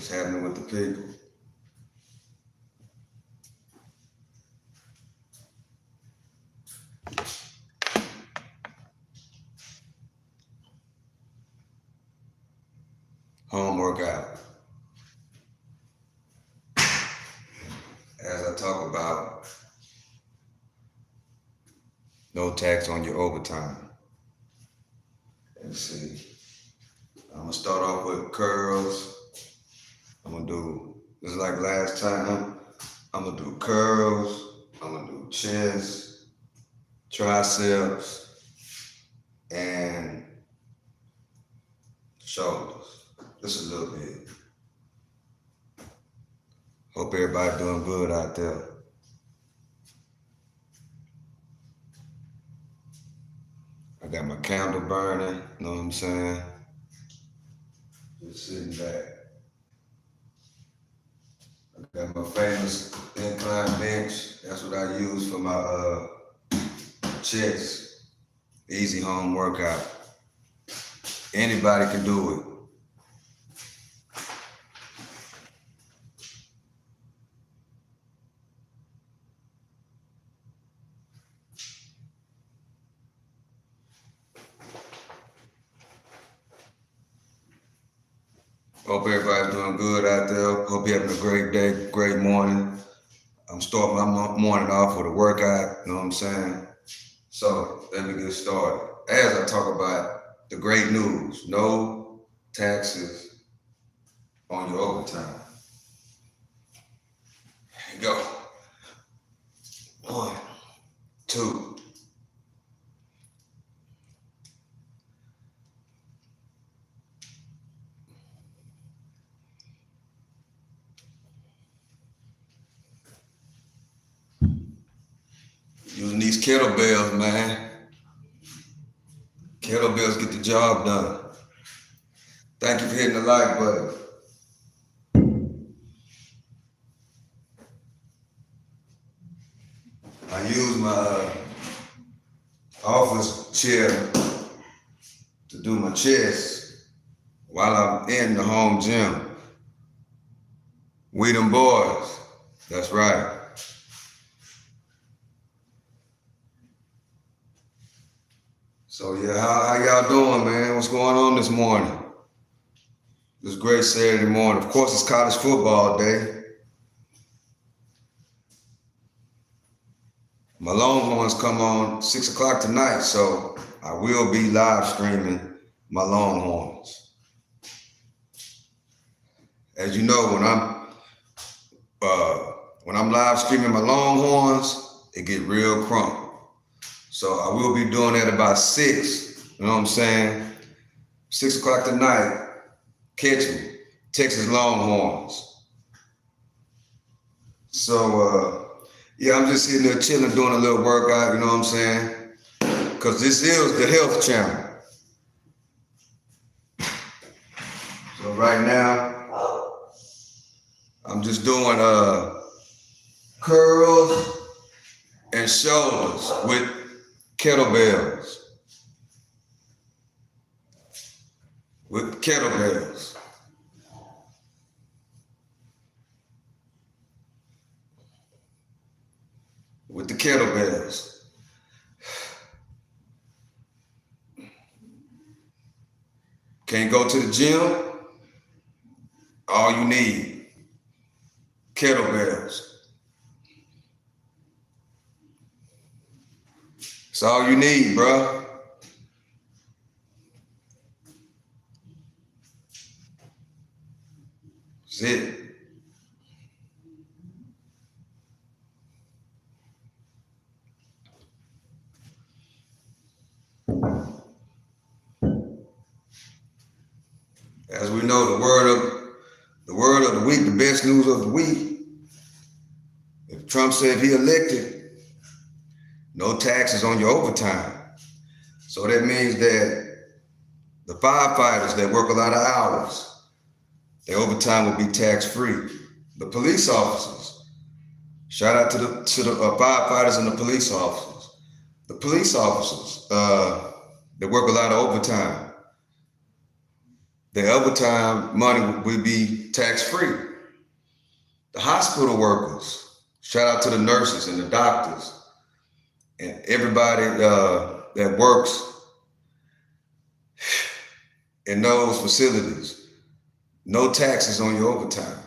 What's happening with the people? Home workout. As I talk about, no tax on your overtime. Let's see. I'm gonna start off with curls. I'm gonna do, just like last time, I'm gonna do curls, I'm gonna do chest, triceps, and shoulders. Just a little bit. Hope everybody doing good out there. I got my candle burning, you know what I'm saying? Just sitting back. I got my famous incline bench. That's what I use for my chest. Easy home workout. Anybody can do it. Hope everybody's doing good out there. Hope you're having a great day, great morning. I'm starting my morning off with a workout, you know what I'm saying? So let me get started. As I talk about the great news, no taxes on your overtime. Here you go. 1, 2. Using these kettlebells, man. Kettlebells get the job done. Thank you for hitting the like button. I use my office chair to do my chest while I'm in the home gym. We them boys. That's right. So yeah, how y'all doing, man? What's going on this morning? This great Saturday morning. Of course, it's college football day. My Longhorns come on 6 o'clock tonight, so I will be live streaming my Longhorns. As you know, when I'm live streaming my Longhorns, it get real crunk. So I will be doing that about 6. You know what I'm saying? 6 o'clock tonight. Catch me, Texas Longhorns. So yeah, I'm just sitting there chilling, doing a little workout. You know what I'm saying? Because this is the health channel. So right now, I'm just doing curls and shoulders with kettlebells. With kettlebells. With the kettlebells. Can't go to the gym? All you need, kettlebells. That's all you need, bro. That's it. As we know, the word of the week, the best news of the week. If Trump said he elected, no taxes on your overtime. So that means that the firefighters that work a lot of hours, their overtime will be tax-free. The police officers, shout out to the firefighters and the police officers. The police officers that work a lot of overtime, the overtime money will be tax-free. The hospital workers, shout out to the nurses and the doctors and everybody that works in those facilities. No taxes on your overtime.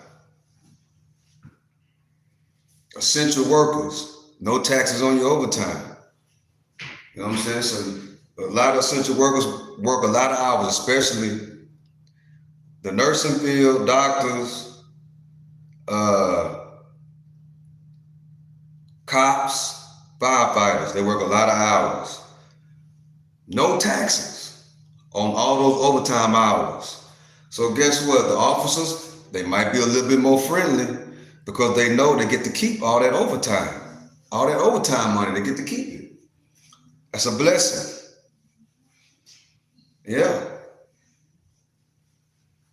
Essential workers, no taxes on your overtime. You know what I'm saying? So a lot of essential workers work a lot of hours, especially the nursing field, doctors, cops, firefighters. They work a lot of hours. No taxes on all those overtime hours. So guess what? The officers, they might be a little bit more friendly because they know they get to keep all that overtime. All that overtime money, they get to keep it. That's a blessing. Yeah.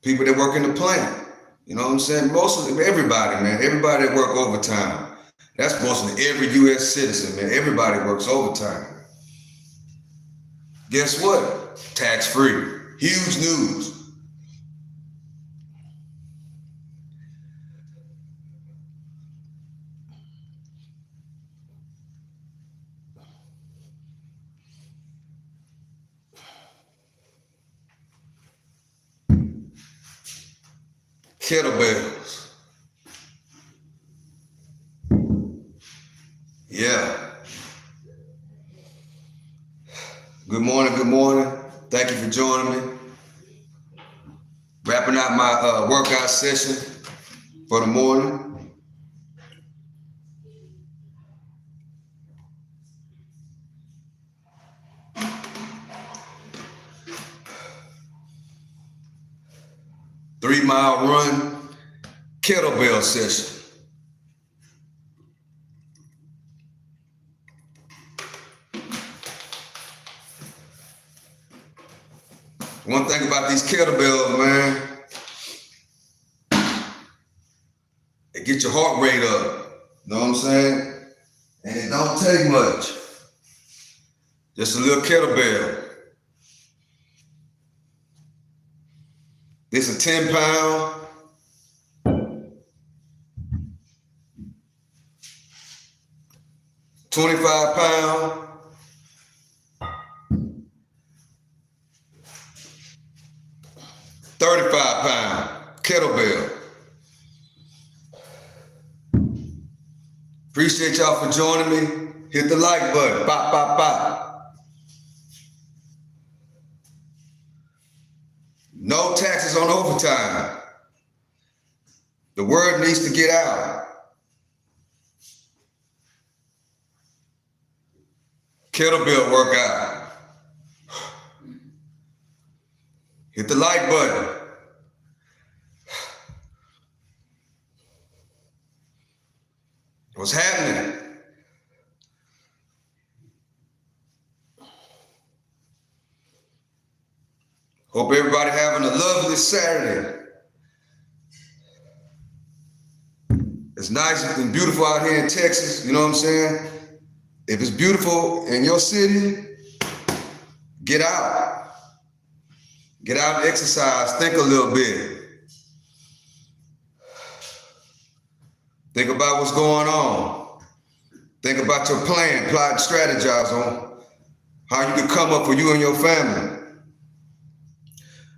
People that work in the plant, you know what I'm saying? Mostly everybody, man. Everybody that work overtime. That's mostly every U.S. citizen, man. Everybody works overtime. Guess what? Tax-free. Huge news. Kettlebells. Yeah. Good morning, good morning. Thank you for joining me. Wrapping out my workout session for the morning. Three-mile run, kettlebell session. One thing about these kettlebells, man, it gets your heart rate up. Know what I'm saying? And it don't take much. Just a little kettlebell. This is a 10-pound. 25-pound. 35-pound kettlebell. Appreciate y'all for joining me. Hit the like button. Bop, bop, bop. No taxes on overtime. The word needs to get out. Kettlebell workout. Hit the like button. What's happening? Hope everybody having a lovely Saturday. It's nice and beautiful out here in Texas, you know what I'm saying? If it's beautiful in your city, get out. Get out and exercise, think a little bit. Think about what's going on. Think about your plan, plot, and strategize on how you can come up for you and your family.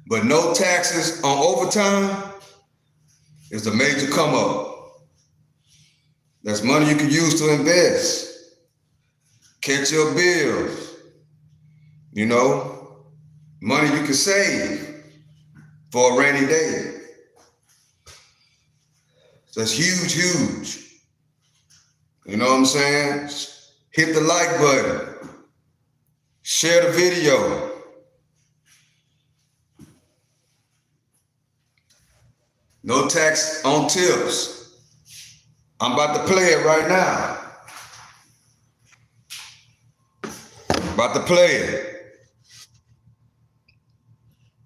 But no taxes on overtime is a major come up. That's money you can use to invest, catch your bills, you know, money you can save for a rainy day. That's huge, huge. You know what I'm saying? Hit the like button. Share the video. No tax on tips. I'm about to play it right now. About to play it.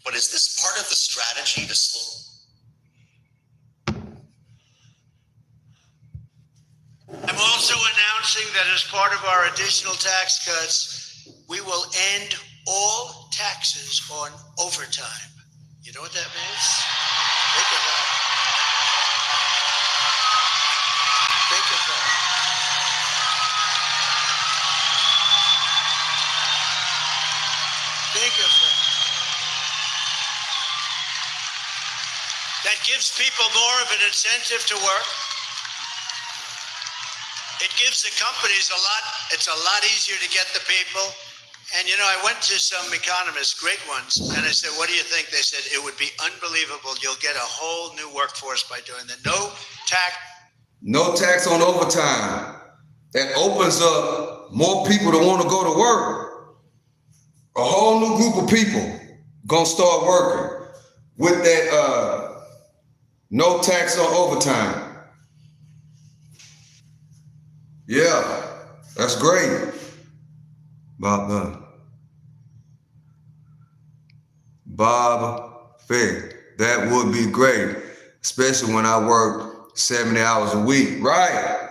But is this part of the strategy to slow? I'm also announcing that as part of our additional tax cuts, we will end all taxes on overtime. You know what that means? Think of that. Think of that. Think of that. That gives people more of an incentive to work. It gives the companies it's a lot easier to get the people. And you know, I went to some economists, great ones, and I said, what do you think? They said, it would be unbelievable. You'll get a whole new workforce by doing that. No tax. No tax on overtime. That opens up more people to want to go to work. A whole new group of people gonna start working with that no tax on overtime. Yeah, that's great. Bob Fett, that would be great, especially when I work 70 hours a week, right?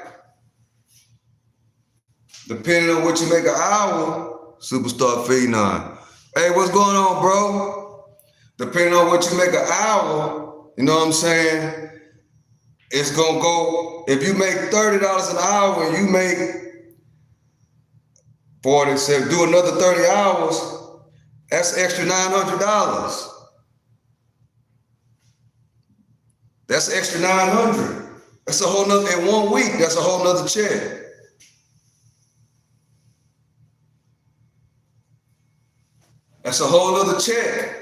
Depending on what you make an hour, superstar phenom. Hey, what's going on, bro? Depending on what you make an hour, you know what I'm saying? It's gonna go, if you make $30 an hour and you make 40, say, do another 30 hours, that's extra $900. That's extra 900. That's a whole nother, in 1 week, that's a whole nother check. That's a whole nother check.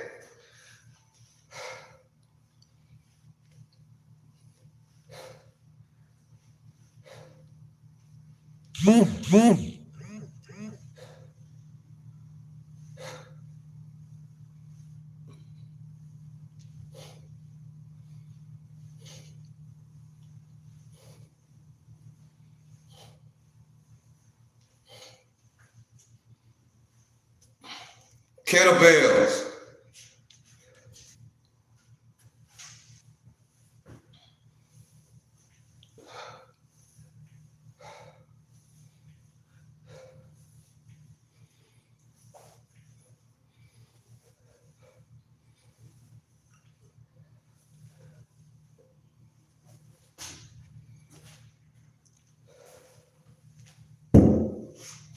Kettlebells.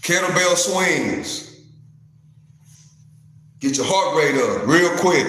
Kettlebell swings. Get your heart rate up real quick.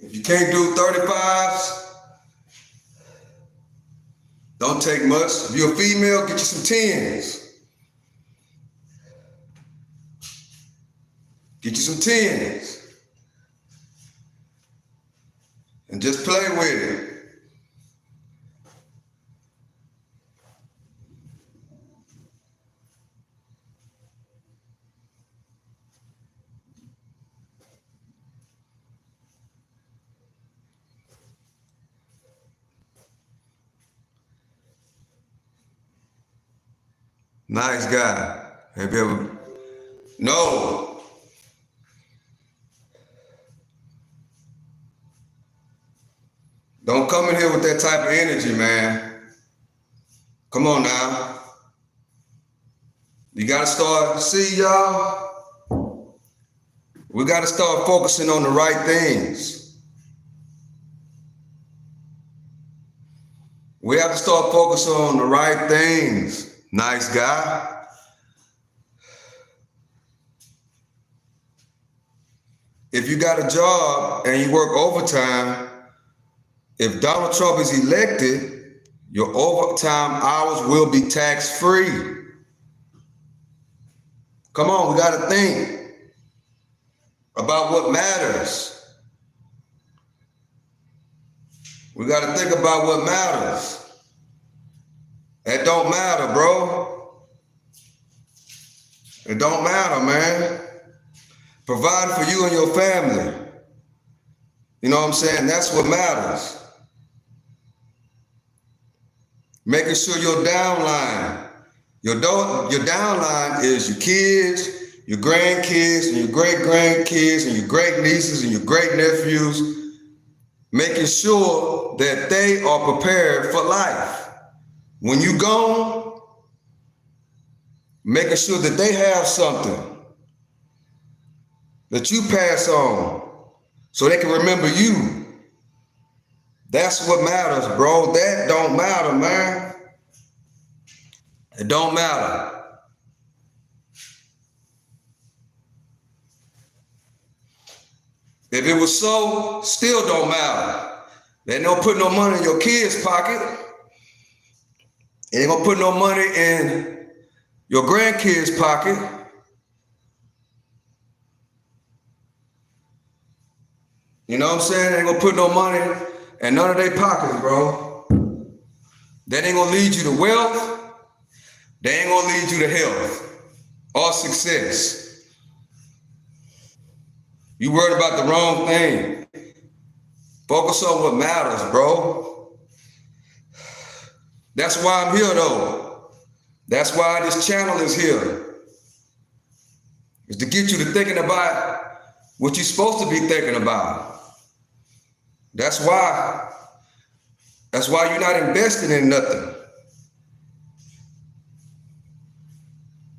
If you can't do 35s, don't take much. If you're a female, get you some 10s. Get you some 10s. And just play with it. Nice guy. Have you ever? No. Don't come in here with that type of energy, man. Come on now. You gotta start, see y'all? We gotta start focusing on the right things. We have to start focusing on the right things. Nice guy. If you got a job and you work overtime, if Donald Trump is elected, your overtime hours will be tax-free. Come on, we got to think about what matters. We got to think about what matters. That don't matter, bro. It don't matter, man. Provide for you and your family. You know what I'm saying? That's what matters. Making sure your downline, your downline is your kids, your grandkids, and your great-grandkids, and your great-nieces, and your great-nephews, making sure that they are prepared for life. When you gone, making sure that they have something that you pass on so they can remember you. That's what matters, bro. That don't matter, man. It don't matter. If it was so, still don't matter. They don't put no money in your kids' pocket. They ain't gonna put no money in your grandkids' pocket. You know what I'm saying? They ain't gonna put no money in none of their pockets, bro. That ain't gonna lead you to wealth. They ain't gonna lead you to health or success. You worried about the wrong thing. Focus on what matters, bro. That's why I'm here, though. That's why this channel is here. Is to get you to thinking about what you're supposed to be thinking about. That's why. That's why you're not investing in nothing.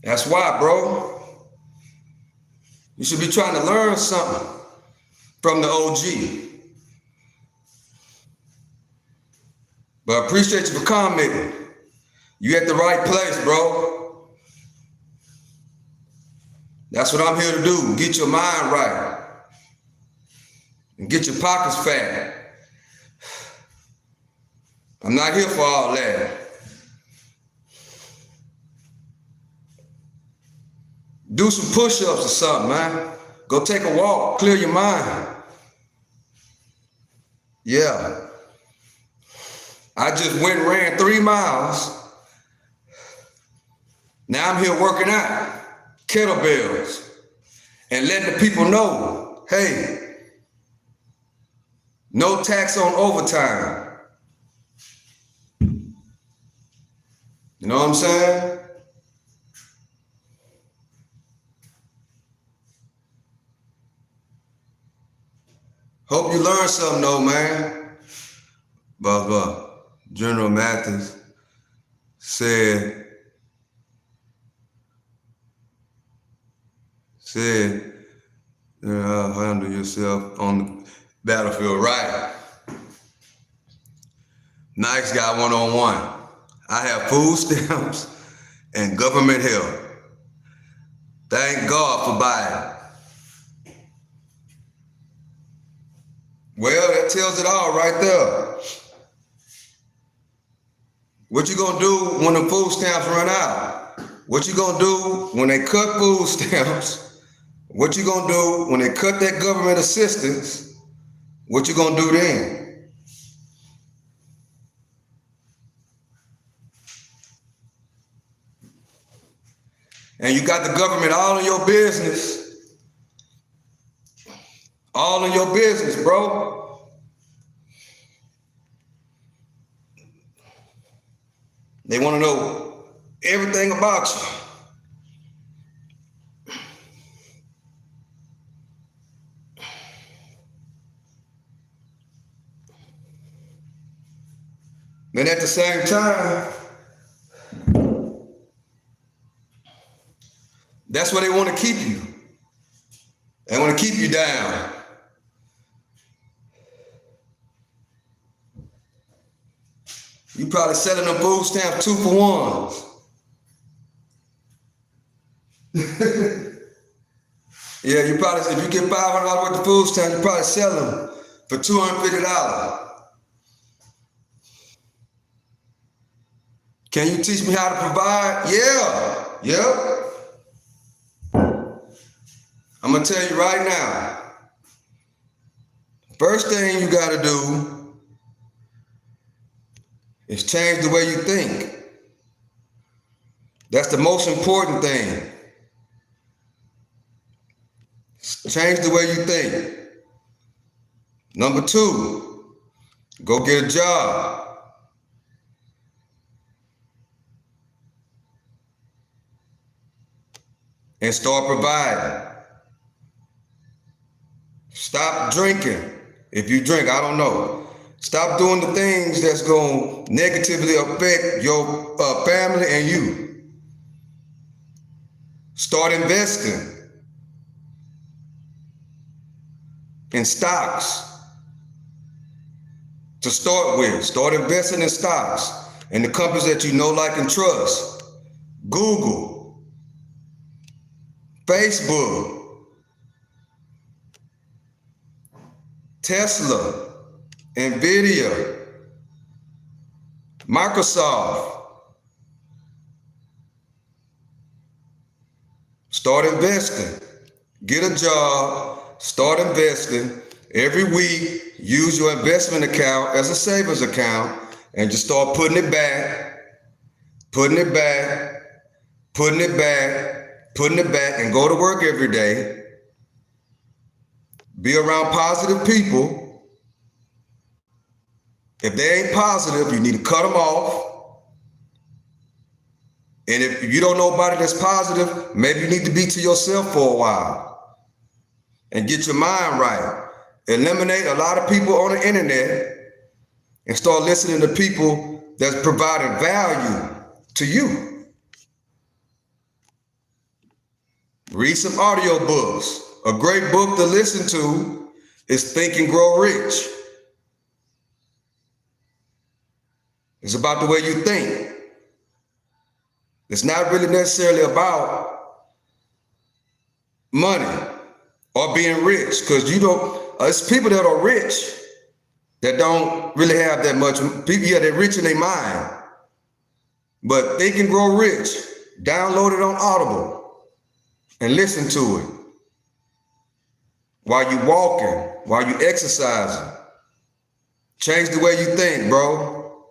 That's why, bro. You should be trying to learn something from the OG. But I appreciate you for commenting. You at the right place, bro. That's what I'm here to do. Get your mind right. And get your pockets fat. I'm not here for all that. Do some push-ups or something, man. Go take a walk, clear your mind. Yeah. I just went and ran 3 miles. Now I'm here working out, kettlebells, and letting the people know, hey, no tax on overtime. You know what I'm saying? Hope you learned something though, man. But General Mathis said, handle yourself on the battlefield right. Nice guy one-on-one. I have food stamps and government help. Thank God for Biden. Well, that tells it all right there. What you gonna do when the food stamps run out? What you gonna do when they cut food stamps? What you gonna do when they cut that government assistance? What you gonna do then? And you got the government all in your business. All in your business, bro. They want to know everything about you. Then at the same time, that's where they want to keep you. They want to keep you down. You probably selling them food stamps 2 for 1s. Yeah, you probably, if you get $500 worth of food stamps, you probably sell them for $250. Can you teach me how to provide? Yeah, yep. I'm gonna tell you right now. First thing you gotta do is change the way you think. That's the most important thing. Change the way you think. Number 2, go get a job. and start providing. Stop drinking. If you drink, I don't know. Stop doing the things that's going to negatively affect your family and you. Start investing in stocks to start with. Start investing in stocks and the companies that you know, like, and trust. Google, Facebook, Tesla, Nvidia, Microsoft. Start investing. Get a job. Start investing. Every week, use your investment account as a savings account and just start putting it back, putting it back, putting it back, putting it back, and go to work every day. Be around positive people. If they ain't positive, you need to cut them off. And if you don't know nobody that's positive, maybe you need to be to yourself for a while and get your mind right. Eliminate a lot of people on the internet and start listening to people that's providing value to you. Read some audiobooks. A great book to listen to is Think and Grow Rich. It's about the way you think. It's not really necessarily about money or being rich, because you don't, it's people that are rich that don't really have that much. People, yeah, they're rich in their mind. But Think and Grow Rich, download it on Audible and listen to it while you walking, while you exercising. Change the way you think, bro,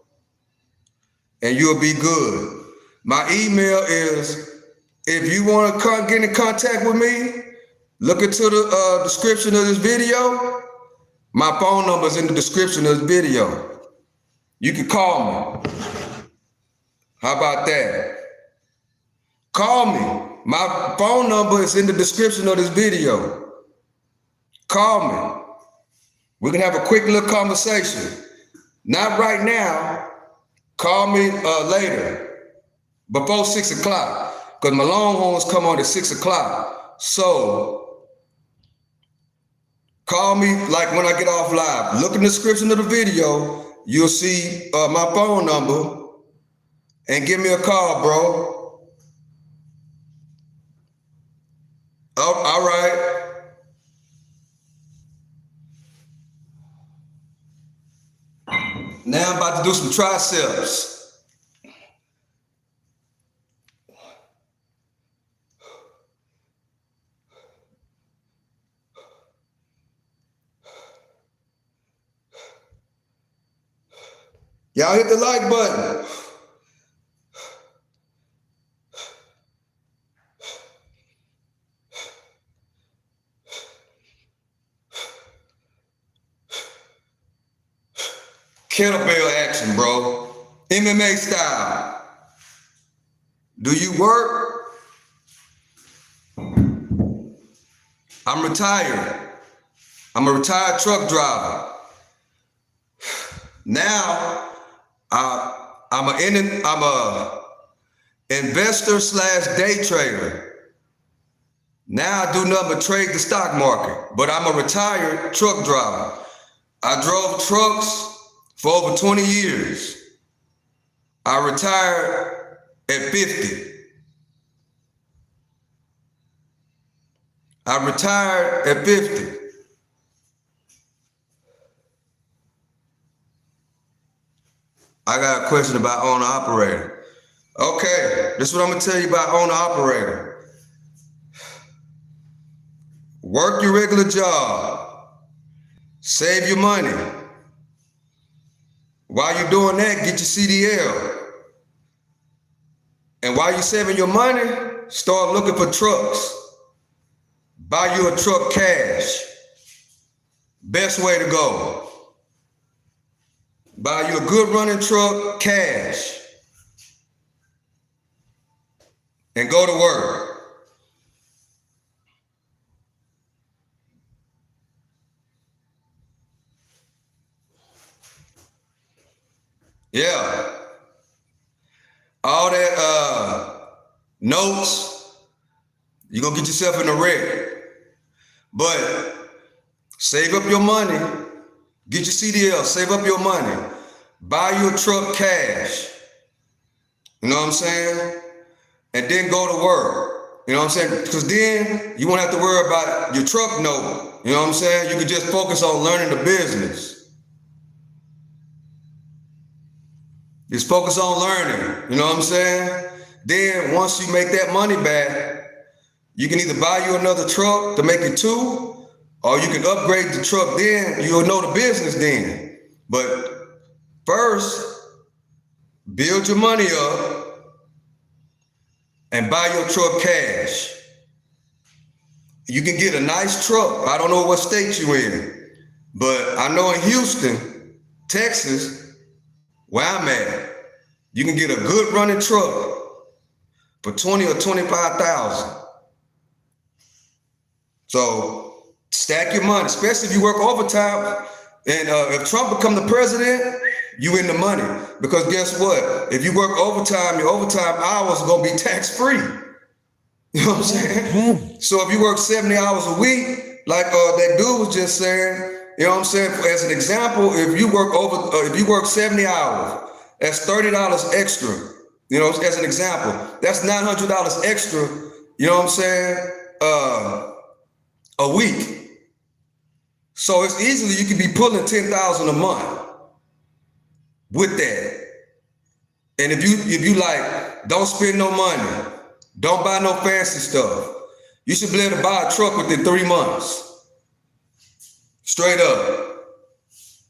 and you'll be good. My email is, if you want to get in contact with me, look into the description of this video. My phone number is in the description of this video. You can call me. How about that? Call me. My phone number is in the description of this video. Call me. We can have a quick little conversation. Not right now. Call me later. Before 6 o'clock, because my Longhorns come on at 6 o'clock. So call me like when I get off live. Look in the description of the video. You'll see my phone number and give me a call, bro. Oh, all right. Now I'm about to do some triceps. Y'all hit the like button. Kettlebell action, bro. MMA style. Do you work? I'm retired. I'm a retired truck driver. Now, I'm a investor / day trader. Now I do nothing but trade the stock market, but I'm a retired truck driver. I drove trucks for over 20 years. I retired at 50. I retired at 50. I got a question about owner-operator. Okay, this is what I'm gonna tell you about owner-operator. Work your regular job. Save your money. While you're doing that, get your CDL. And while you're saving your money, start looking for trucks. Buy you a truck cash. Best way to go. Buy you a good running truck, cash, and go to work. Yeah. All that notes, you're gonna get yourself in a wreck. But save up your money, get your CDL, save up your money, buy you a truck cash. You know what I'm saying? And then go to work. You know what I'm saying? Because then you won't have to worry about your truck note. You know what I'm saying? You can just focus on learning the business. Just focus on learning. You know what I'm saying? Then once you make that money back, you can either buy you another truck to make it two, or you can upgrade the truck then. You'll know the business then. But first, build your money up and buy your truck cash. You can get a nice truck. I don't know what state you're in, but I know in Houston, Texas, where I'm at, you can get a good running truck for 20 or 25,000. So stack your money, especially if you work overtime. And if Trump become the president, you in the money. Because guess what? If you work overtime, your overtime hours are gonna be tax-free. You know what I'm saying? So if you work 70 hours a week, like that dude was just saying, you know what I'm saying? As an example, if you work 70 hours, that's $30 extra. You know, as an example, that's $900 extra. You know what I'm saying? A week. So it's easily you could be pulling 10,000 a month with that. And if you like, don't spend no money, don't buy no fancy stuff, you should be able to buy a truck within 3 months. Straight up.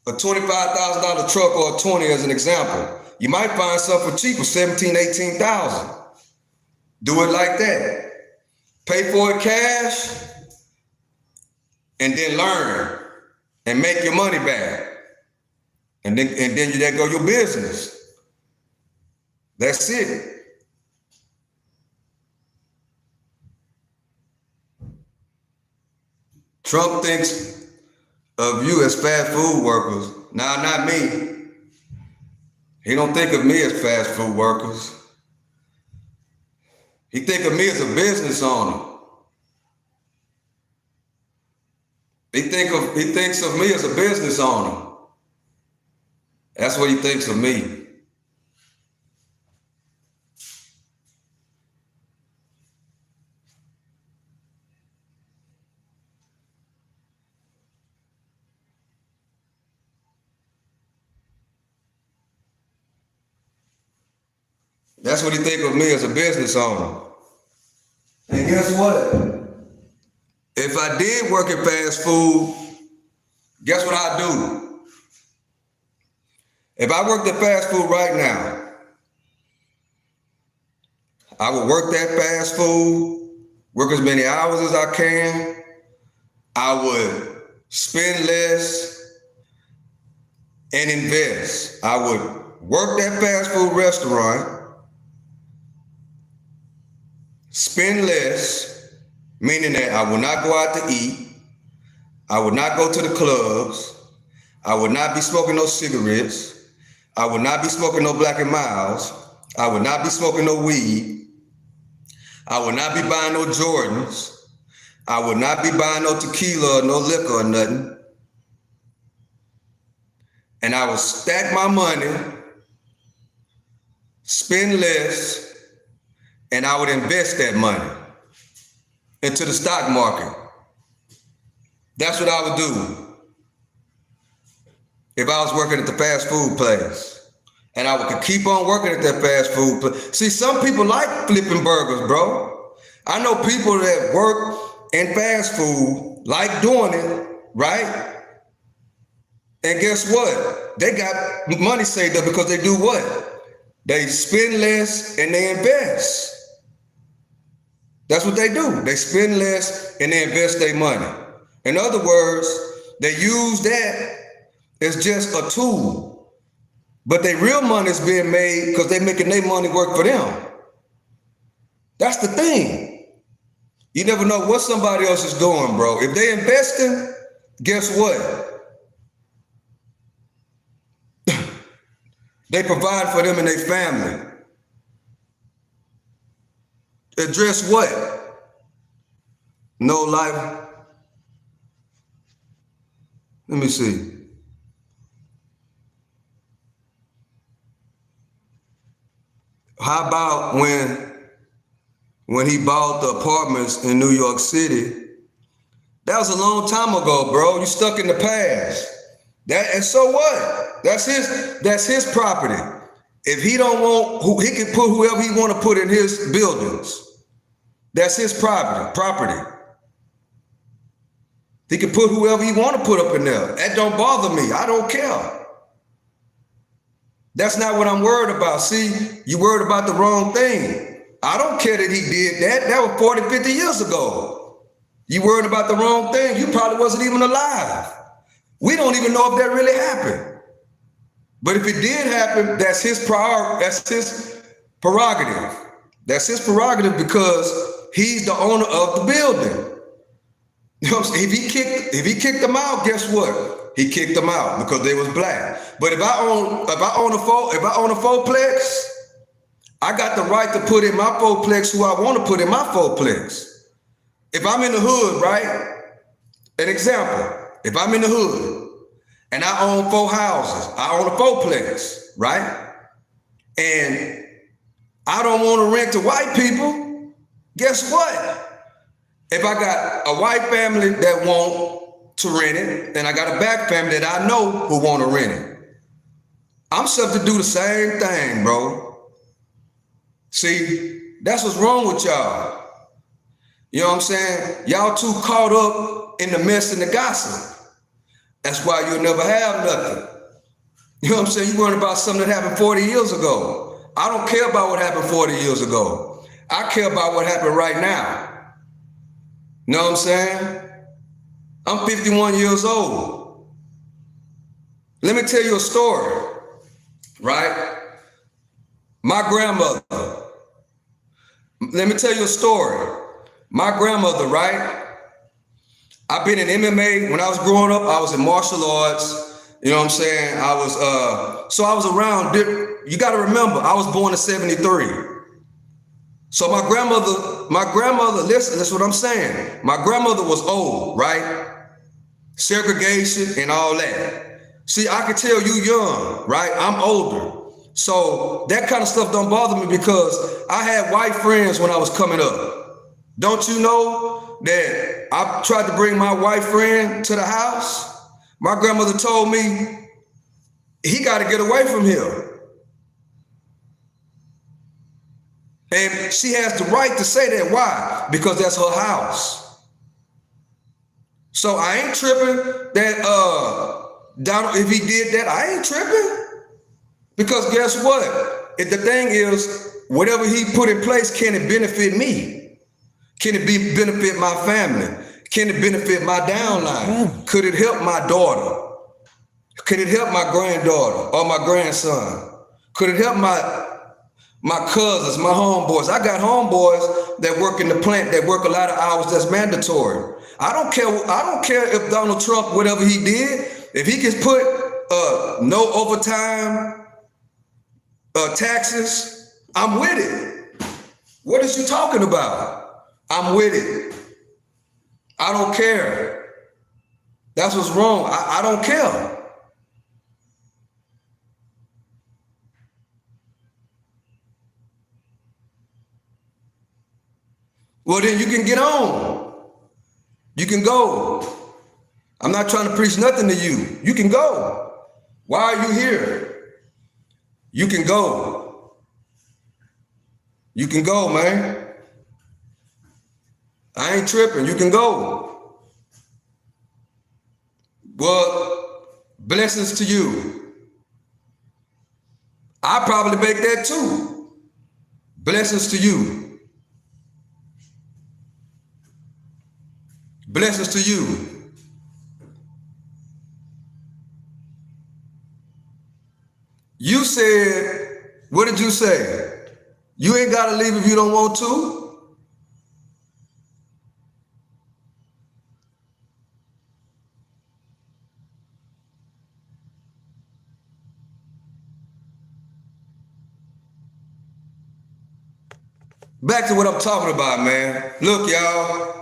A $25,000 truck or a 20 as an example. You might find something for cheaper, 17, 18,000. Do it like that. Pay for it cash and then learn and make your money back. And then there go your business. That's it. Trump thinks of you as fast food workers. Nah, not me. He don't think of me as fast food workers. He think of me as a business owner. He thinks of me as a business owner. That's what he thinks of me. That's what he think of me as a business owner. And guess what? If I did work in fast food, guess what I'd do? If I worked at fast food right now, I would work that fast food, work as many hours as I can. I would spend less and invest. I would work that fast food restaurant, spend less, meaning that I will not go out to eat. I would not go to the clubs. I would not be smoking no cigarettes. I would not be smoking no Black and Milds. I would not be smoking no weed. I would not be buying no Jordans. I would not be buying no tequila or no liquor or nothing. And I would stack my money, spend less, and I would invest that money into the stock market. That's what I would do if I was working at the fast food place. And I could keep on working at that fast food place. See, some people like flipping burgers, bro. I know people that work in fast food like doing it, right? And guess what? They got money saved up because they do what? They spend less and they invest. That's what they do. They spend less and they invest their money. In other words, they use that as just a tool. But their real money is being made because they're making their money work for them. That's the thing. You never know what somebody else is doing, bro. If they investing, guess what? They provide for them and their family. Address what? No life. Let me see. How about when he bought the apartments in New York City? That was a long time ago, bro. You stuck in the past. And so what? That's his property. If he don't want, he can put whoever he want to put in his buildings. That's his property. He can put whoever he want to put up in there. That don't bother me. I don't care. That's not what I'm worried about. See, you worried about the wrong thing. I don't care that he did that. That was 40, 50 years ago. You worried about the wrong thing. You probably wasn't even alive. We don't even know if that really happened. But if it did happen, that's his prerogative. That's his prerogative because he's the owner of the building. You know what I'm saying? If he kicked them out, guess what? He kicked them out because they was black. But if I own a fourplex, I got the right to put in my fourplex who I want to put in my fourplex. If I'm in the hood, right? An example. If I'm in the hood and I own 4 houses, I own a fourplex, right? And I don't want to rent to white people, guess what? If I got a white family that want to rent it, and I got a black family that I know who want to rent it, I'm subject to do the same thing, bro. See, that's what's wrong with y'all. You know what I'm saying? Y'all too caught up in the mess and the gossip. That's why you'll never have nothing. You know what I'm saying? You're worrying about something that happened 40 years ago. I don't care about what happened 40 years ago. I care about what happened right now. You know what I'm saying? I'm 51 years old. Let me tell you a story, right? My grandmother. Let me tell you a story. My grandmother, right? I've been in MMA. When I was growing up, I was in martial arts. You know what I'm saying? I was around. You got to remember, I was born in 73. So my grandmother, listen, that's what I'm saying. My grandmother was old, right? Segregation and all that. See, I can tell you young, right? I'm older. So that kind of stuff don't bother me because I had white friends when I was coming up. Don't you know that I tried to bring my white friend to the house? My grandmother told me, he got to get away from here. And she has the right to say that. Why? Because that's her house. So I ain't tripping that Donald, if he did that, I ain't tripping. Because guess what? If the thing is, whatever he put in place, can it benefit me? Can it benefit my family? Can it benefit my downline? Could it help my daughter? Could it help my granddaughter or my grandson? Could it help my cousins, my homeboys? I got homeboys that work in the plant that work a lot of hours that's mandatory. I don't care if Donald Trump, whatever he did, if he can put no overtime taxes, I'm with it. What is you talking about? I'm with it. I don't care. That's what's wrong. I don't care. Well, then you can get on. You can go. I'm not trying to preach nothing to you. You can go. Why are you here? You can go. You can go, man. I ain't tripping. You can go. Well, blessings to you. I probably make that too. Blessings to you. Blessings to you. You said, what did you say? You ain't got to leave if you don't want to. Back to what I'm talking about, man. Look, y'all.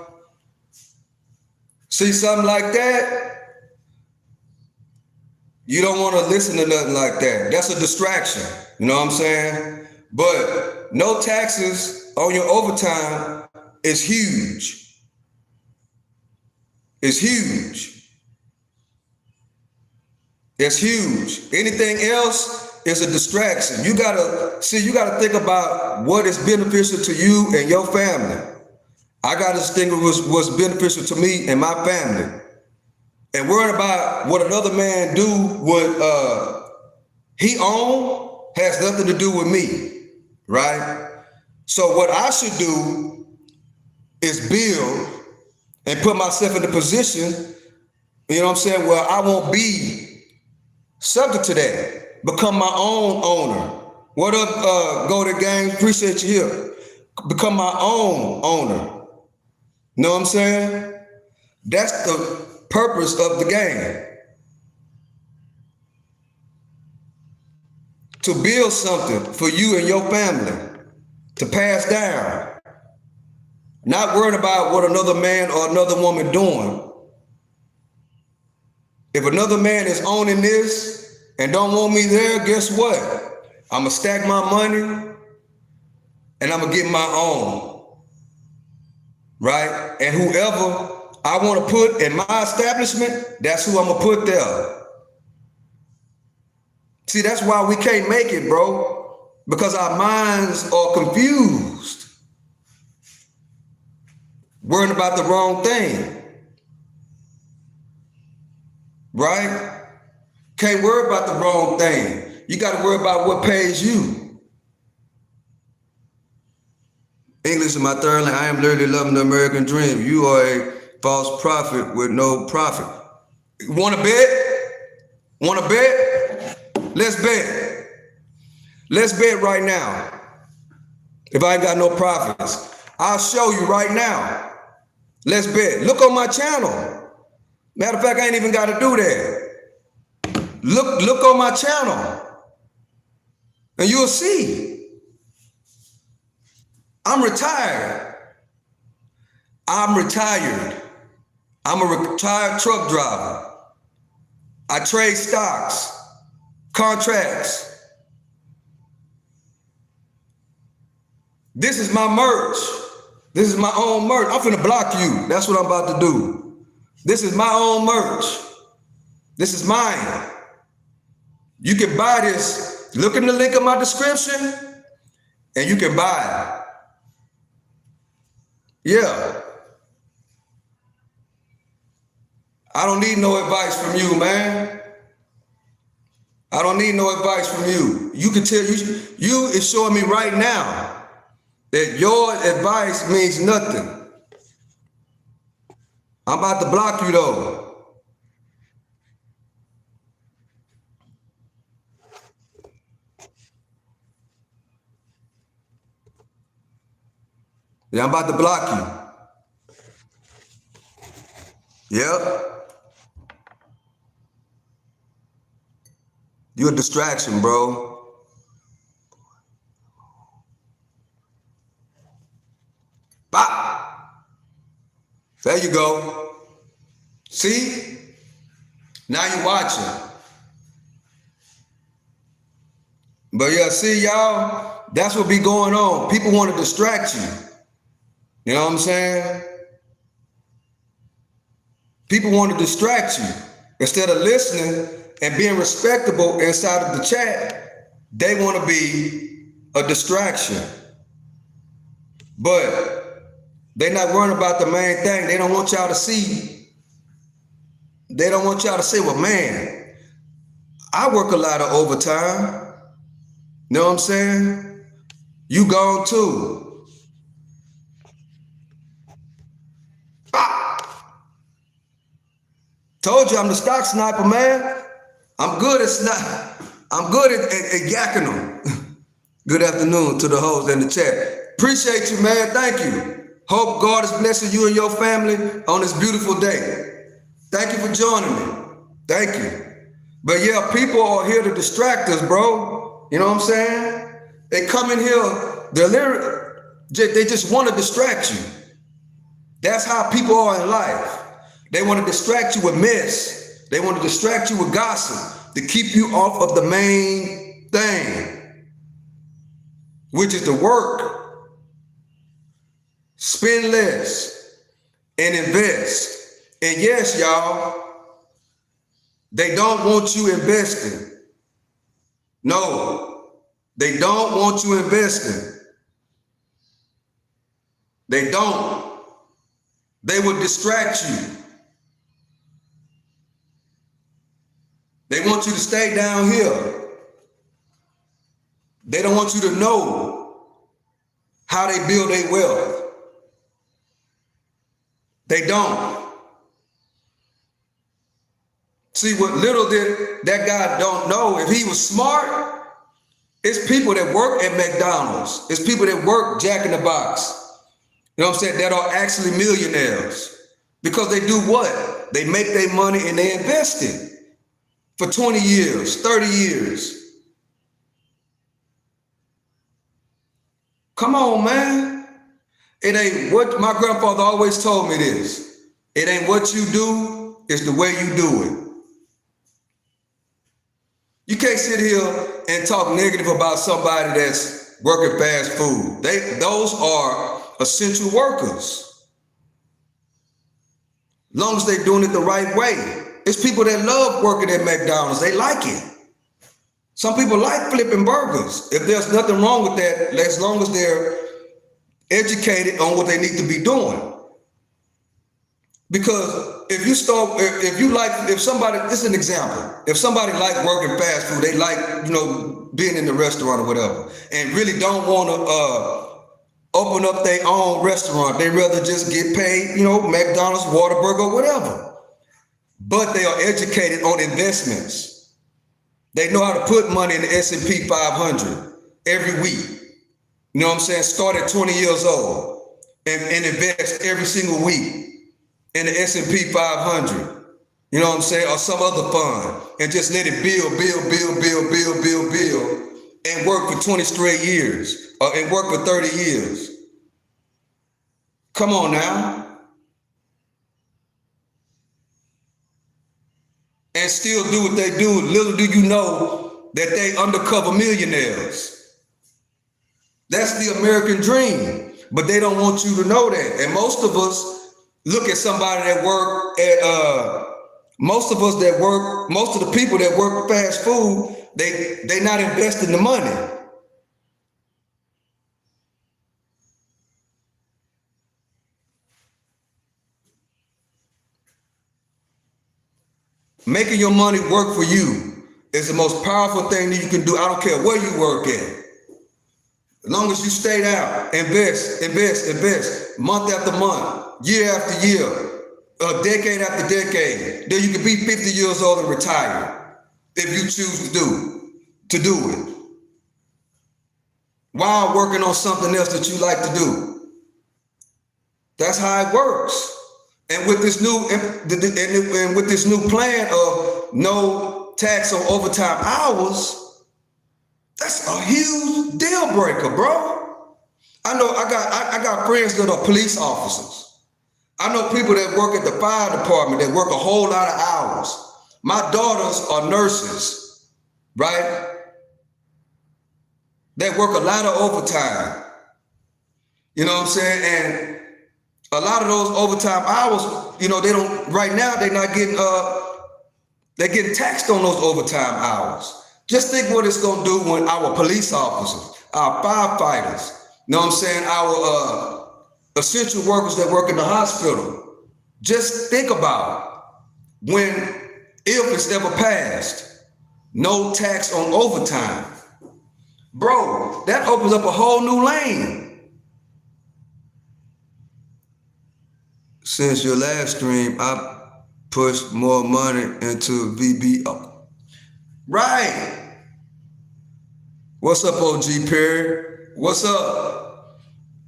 See something like that? You don't want to listen to nothing like that. That's a distraction. You know what I'm saying? But no taxes on your overtime is huge. It's huge. It's huge. Anything else is a distraction. You gotta think about what is beneficial to you and your family. I gotta distinguish what's beneficial to me and my family. And worrying about what another man do, what he own, has nothing to do with me, right? So what I should do is build and put myself in the position, you know what I'm saying, where I won't be subject to that. Become my own owner. What up, Go to Gang? Appreciate you here. Become my own owner. Know what I'm saying? That's the purpose of the game. To build something for you and your family, to pass down. Not worrying about what another man or another woman doing. If another man is owning this and don't want me there, guess what? I'm gonna stack my money and I'm gonna get my own, right? And whoever I want to put in my establishment, that's who I'm gonna put there. See, that's why we can't make it, bro, because our minds are confused, worrying about the wrong thing, right? Can't worry about the wrong thing. You got to worry about what pays you. English is my third language. I am literally loving the American dream. You are a false prophet with no profit. Want to bet? Want to bet? Let's bet. Let's bet right now. If I ain't got no profits, I'll show you right now. Let's bet. Look on my channel. Matter of fact, I ain't even got to do that. Look on my channel and you'll see. I'm retired. I'm retired. I'm a retired truck driver. I trade stocks, contracts. This is my merch. This is my own merch. I'm finna block you. That's what I'm about to do. This is my own merch. This is mine. You can buy this. Look in the link in my description and you can buy it. Yeah. I don't need no advice from you, man. I don't need no advice from you. You can tell you is showing me right now that your advice means nothing. I'm about to block you though. Yeah, I'm about to block you. Yep. You're a distraction, bro. Bop. There you go. See? Now you're watching. But yeah, see y'all, that's what be going on. People want to distract you. You know what I'm saying? People want to distract you. Instead of listening and being respectable inside of the chat, they want to be a distraction. But they're not worrying about the main thing. They don't want y'all to see. They don't want y'all to say, well, man, I work a lot of overtime. You know what I'm saying? You gone too. Told you I'm the stock sniper, man. I'm good at I'm good at yakking them. Good afternoon to the host in the chat. Appreciate you, man. Thank you. Hope God is blessing you and your family on this beautiful day. Thank you for joining me. Thank you. But yeah, people are here to distract us, bro. You know what I'm saying? They come in here, They just want to distract you. That's how people are in life. They want to distract you with mess. They want to distract you with gossip to keep you off of the main thing, which is the work. Spend less and invest. And yes, y'all, they don't want you investing. No, they don't want you investing. They don't. They will distract you. They want you to stay down here. They don't want you to know how they build their wealth. They don't. See, what little did that guy don't know, if he was smart, it's people that work at McDonald's. It's people that work Jack in the Box. You know what I'm saying? That are actually millionaires. Because they do what? They make their money and they invest it for 20 years, 30 years. Come on, man. It ain't what my grandfather always told me this. It ain't what you do, it's the way you do it. You can't sit here and talk negative about somebody that's working fast food. Those are essential workers. As long as they're doing it the right way. It's people that love working at McDonald's. They like it. Some people like flipping burgers. If there's nothing wrong with that, as long as they're educated on what they need to be doing. Because if somebody, this is an example. If somebody like working fast food, they like, being in the restaurant or whatever, and really don't want to open up their own restaurant. They rather just get paid, McDonald's, Whataburger, whatever. But they are educated on investments. They know how to put money in the S&P 500 every week. You know what I'm saying? Start at 20 years old and invest every single week in the S&P 500. You know what I'm saying? Or some other fund. And just let it build, and work for 20 straight years. And work for 30 years. Come on now. And still do what they do. Little do you know that they undercover millionaires. That's the American dream. But they don't want you to know that. And most of us look at somebody that work at, most of the people that work fast food, they not investing the money. Making your money work for you is the most powerful thing that you can do. I don't care where you work at. As long as you stay down, invest, month after month, year after year, decade after decade. Then you can be 50 years old and retire if you choose to do it. While working on something else that you like to do. That's how it works. And with this new plan of no tax on overtime hours, that's a huge deal breaker, bro. I know I got friends that are police officers. I know people that work at the fire department that work a whole lot of hours. My daughters are nurses, right? They work a lot of overtime. You know what I'm saying? And a lot of those overtime hours, they don't, right now, they're getting taxed on those overtime hours. Just think what it's gonna do when our police officers, our firefighters, I'm saying, our essential workers that work in the hospital, just think about when, if it's ever passed, no tax on overtime. Bro, that opens up a whole new lane. Since your last stream, I pushed more money into VBO. Right. What's up, OG Perry? What's up?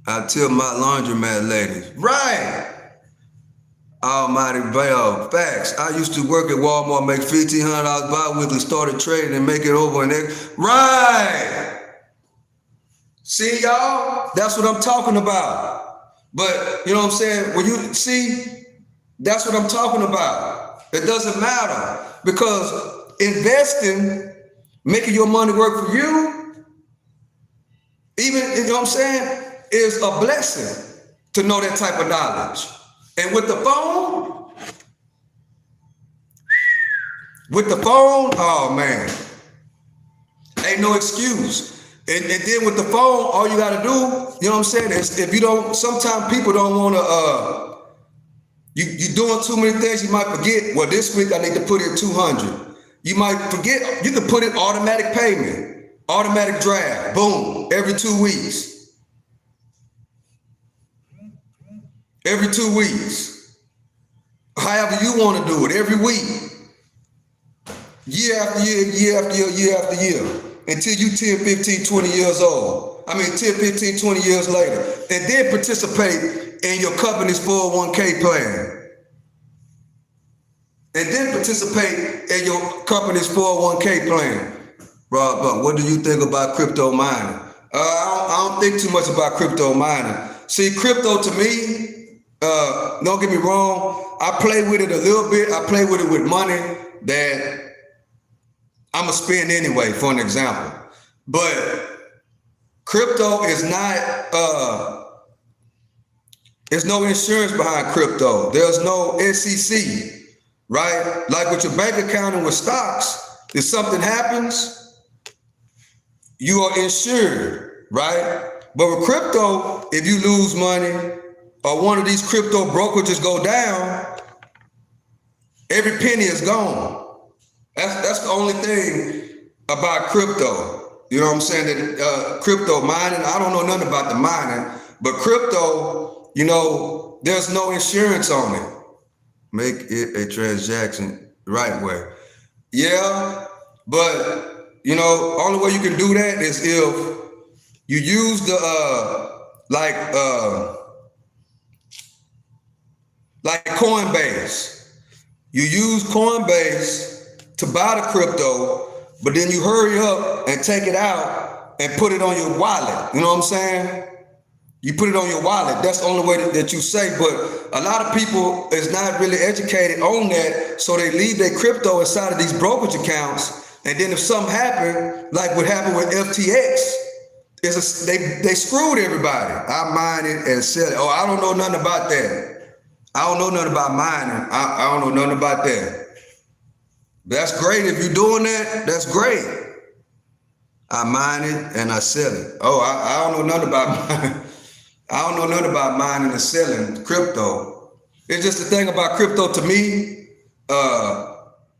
I tell my laundromat ladies. Right. Almighty Bell. Facts. I used to work at Walmart, make $1,500 bi-weekly, started trading and make it over. Right. See, y'all, that's what I'm talking about. But you know what I'm saying? When you see, that's what I'm talking about. It doesn't matter because investing, making your money work for you, even, you know what I'm saying, is a blessing to know that type of knowledge. And with the phone, oh man, ain't no excuse. And then with the phone, all you gotta do, you know what I'm saying, is if you don't, sometimes people don't wanna, you're doing too many things, you might forget, well, this week I need to put in 200. You might forget, you can put in automatic payment, automatic draft, boom, every 2 weeks. Every 2 weeks. However you wanna do it, every week. Year after year, year after year, year after year. Until you 10, 15, 20 years old. 10, 15, 20 years later. And then participate in your company's 401k plan. And then participate in your company's 401k plan. Bro, what do you think about crypto mining? I don't think too much about crypto mining. See, crypto to me, don't get me wrong, I play with it a little bit. I play with it with money that I'm gonna spend anyway, for an example. But crypto is not, there's no insurance behind crypto. There's no SEC, right? Like with your bank account and with stocks, if something happens, you are insured, right? But with crypto, if you lose money or one of these crypto brokerages go down, every penny is gone. That's the only thing about crypto. You know what I'm saying? That crypto mining, I don't know nothing about the mining, but crypto, you know, there's no insurance on it. Make it a transaction right way. Yeah, but you know, only way you can do that is if you use the like Coinbase. You use Coinbase to buy the crypto, but then you hurry up and take it out and put it on your wallet. You know what I'm saying? You put it on your wallet. That's the only way that you say. But a lot of people is not really educated on that, so they leave their crypto inside of these brokerage accounts. And then if something happened, like what happened with FTX, they screwed everybody. I mine it and sell it. Oh, I don't know nothing about that. I don't know nothing about mining. I don't know nothing about that. That's great. If you're doing that, that's great. I mine it and I sell it. Oh, I don't know nothing about mining. I don't know nothing about mining and selling crypto. It's just the thing about crypto to me,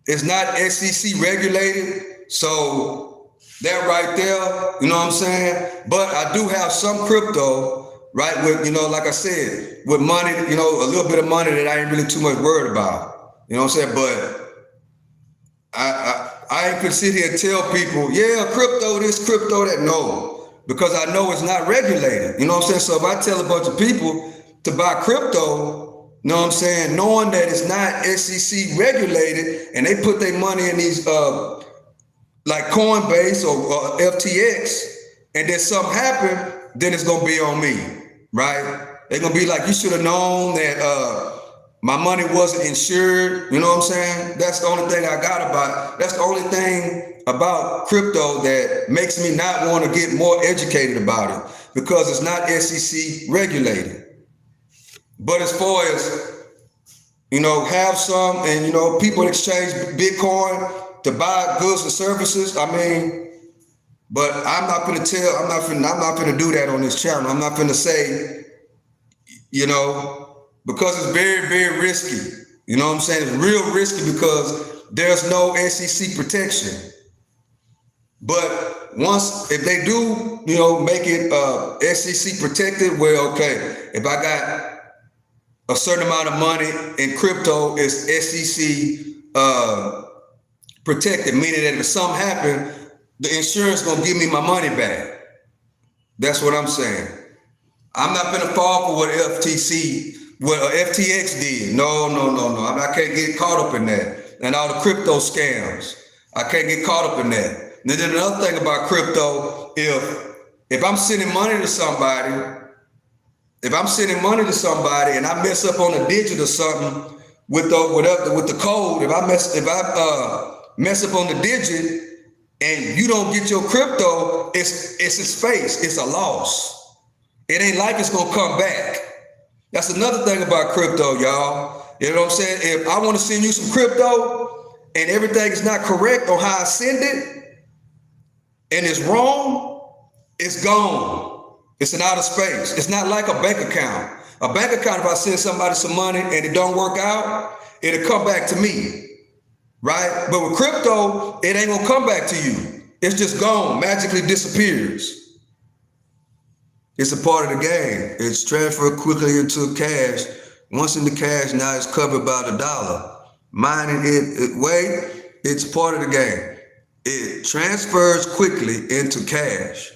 it's not SEC regulated. So that right there, you know what I'm saying? But I do have some crypto, right? With, you know, like I said, with money, you know, a little bit of money that I ain't really too much worried about. You know what I'm saying? But I ain't gonna sit here and tell people, yeah, crypto this, crypto that. No, because I know it's not regulated. You know what I'm saying? So if I tell a bunch of people to buy crypto, you know what I'm saying, knowing that it's not SEC regulated and they put their money in these like Coinbase or FTX, and then something happen, then it's gonna be on me, right? They're gonna be like, you should have known that my money wasn't insured. You know what I'm saying? That's the only thing I got about. That's the only thing about crypto that makes me not want to get more educated about it, because it's not SEC regulated. But as far as, you know, have some, and you know, people exchange Bitcoin to buy goods and services. I mean, but I'm not gonna do that on this channel. I'm not gonna say, you know, because it's very, very risky. You know what I'm saying? It's real risky because there's no SEC protection. But if they do, you know, make it SEC protected, well, okay, if I got a certain amount of money in crypto, it's SEC protected, meaning that if something happened, the insurance gonna give me my money back. That's what I'm saying. I'm not gonna fall for what FTX did. No. I can't get caught up in that. And all the crypto scams. I can't get caught up in that. And then another thing about crypto, if if I'm sending money to somebody, and I mess up on a digit or something with the code, if I mess up on the digit and you don't get your crypto, it's in space. It's a loss. It ain't like it's gonna come back. That's another thing about crypto, y'all. You know what I'm saying? If I want to send you some crypto and everything is not correct on how I send it and it's wrong, it's gone. It's in outer space. It's not like a bank account. A bank account, if I send somebody some money and it don't work out, it'll come back to me, right? But with crypto, it ain't gonna come back to you. It's just gone, magically disappears. It's a part of the game. It's transferred quickly into cash. Once in the cash, now it's covered by the dollar. Mining it's part of the game. It transfers quickly into cash.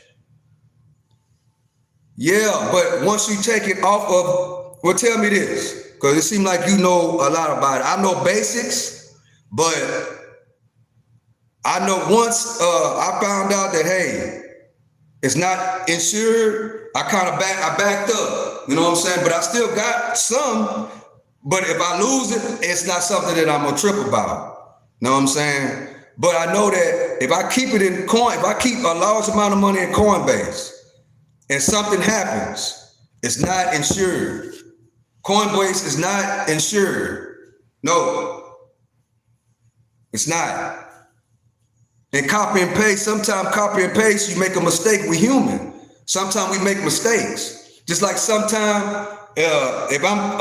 Yeah, but once you take it off of, well, tell me this, because it seems like you know a lot about it. I know basics, but I know once I found out that, hey, it's not insured, I backed up, you know what I'm saying? But I still got some, but if I lose it, it's not something that I'm gonna trip about, you know what I'm saying? But I know that if I keep it in coin, if I keep a large amount of money in Coinbase and something happens, it's not insured. Coinbase is not insured. No, it's not. And copy and paste, sometimes copy and paste, you make a mistake, we human. Sometimes we make mistakes. Just like sometimes if I'm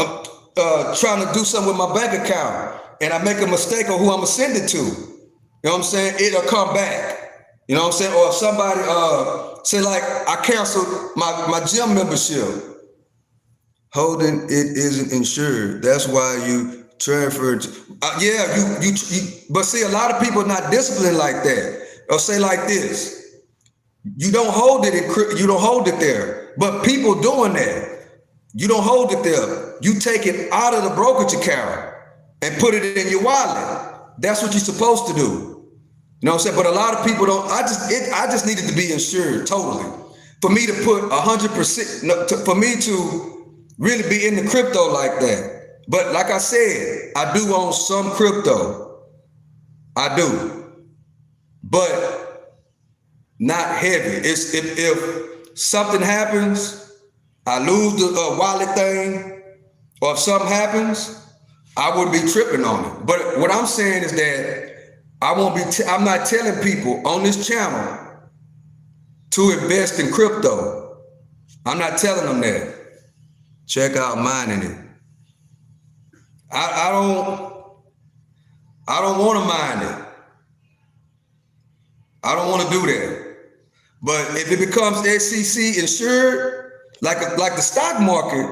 trying to do something with my bank account and I make a mistake on who I'm gonna send it to, you know what I'm saying? It'll come back. You know what I'm saying? Or if somebody say like I canceled my gym membership. Holden, it isn't insured. That's why you transferred. You but see, a lot of people are not disciplined like that. Or say like this. You don't hold it there. But people doing that. You don't hold it there. You take it out of the brokerage account and put it in your wallet. That's what you're supposed to do. You know what I'm saying? But a lot of people don't. I just needed to be insured totally. For me to put 100%, for me to really be in the crypto like that. But like I said, I do own some crypto. I do. But not heavy. It's if something happens, I lose the wallet thing, or if something happens, I would be tripping on it. But what I'm saying is that I'm not telling people on this channel to invest in crypto. I'm not telling them that. Check out mining it. I don't want to mine it. I don't want to do that. But if it becomes SEC insured, like the stock market,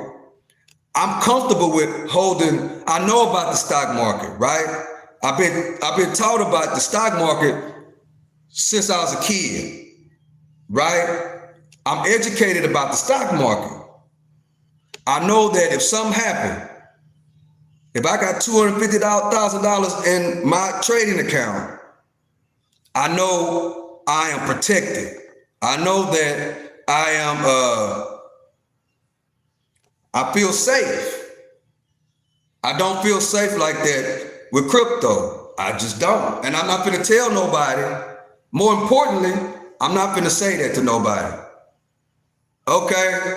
I'm comfortable with holding. I know about the stock market, right? I've been taught about the stock market since I was a kid, right? I'm educated about the stock market. I know that if something happened, if I got $250,000 in my trading account, I know I am protected. I know that I feel safe. I don't feel safe like that with crypto. I just don't. And I'm not gonna tell nobody. More importantly, I'm not gonna say that to nobody. Okay,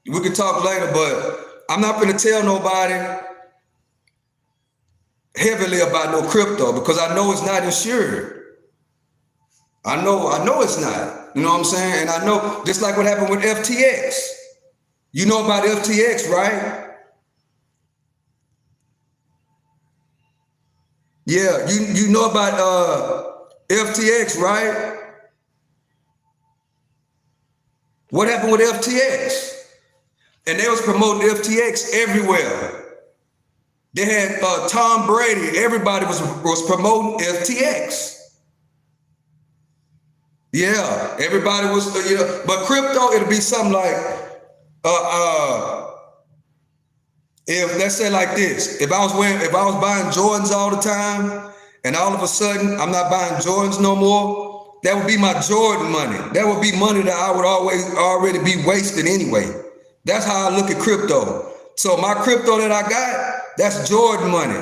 we can talk later, but I'm not gonna tell nobody heavily about no crypto because I know it's not insured. I know it's not. You know what I'm saying? And I know, just like what happened with FTX. You know about FTX, right? Yeah, you know about FTX, right? What happened with FTX? And they was promoting FTX everywhere. They had Tom Brady. Everybody was promoting FTX. Yeah, everybody was, but crypto, it'll be something like, if let's say like this, if I was buying Jordans all the time, and all of a sudden I'm not buying Jordans no more, That would be my Jordan money. That would be money that I would already be wasting anyway. That's how I look at crypto. So my crypto that I got, that's Jordan money.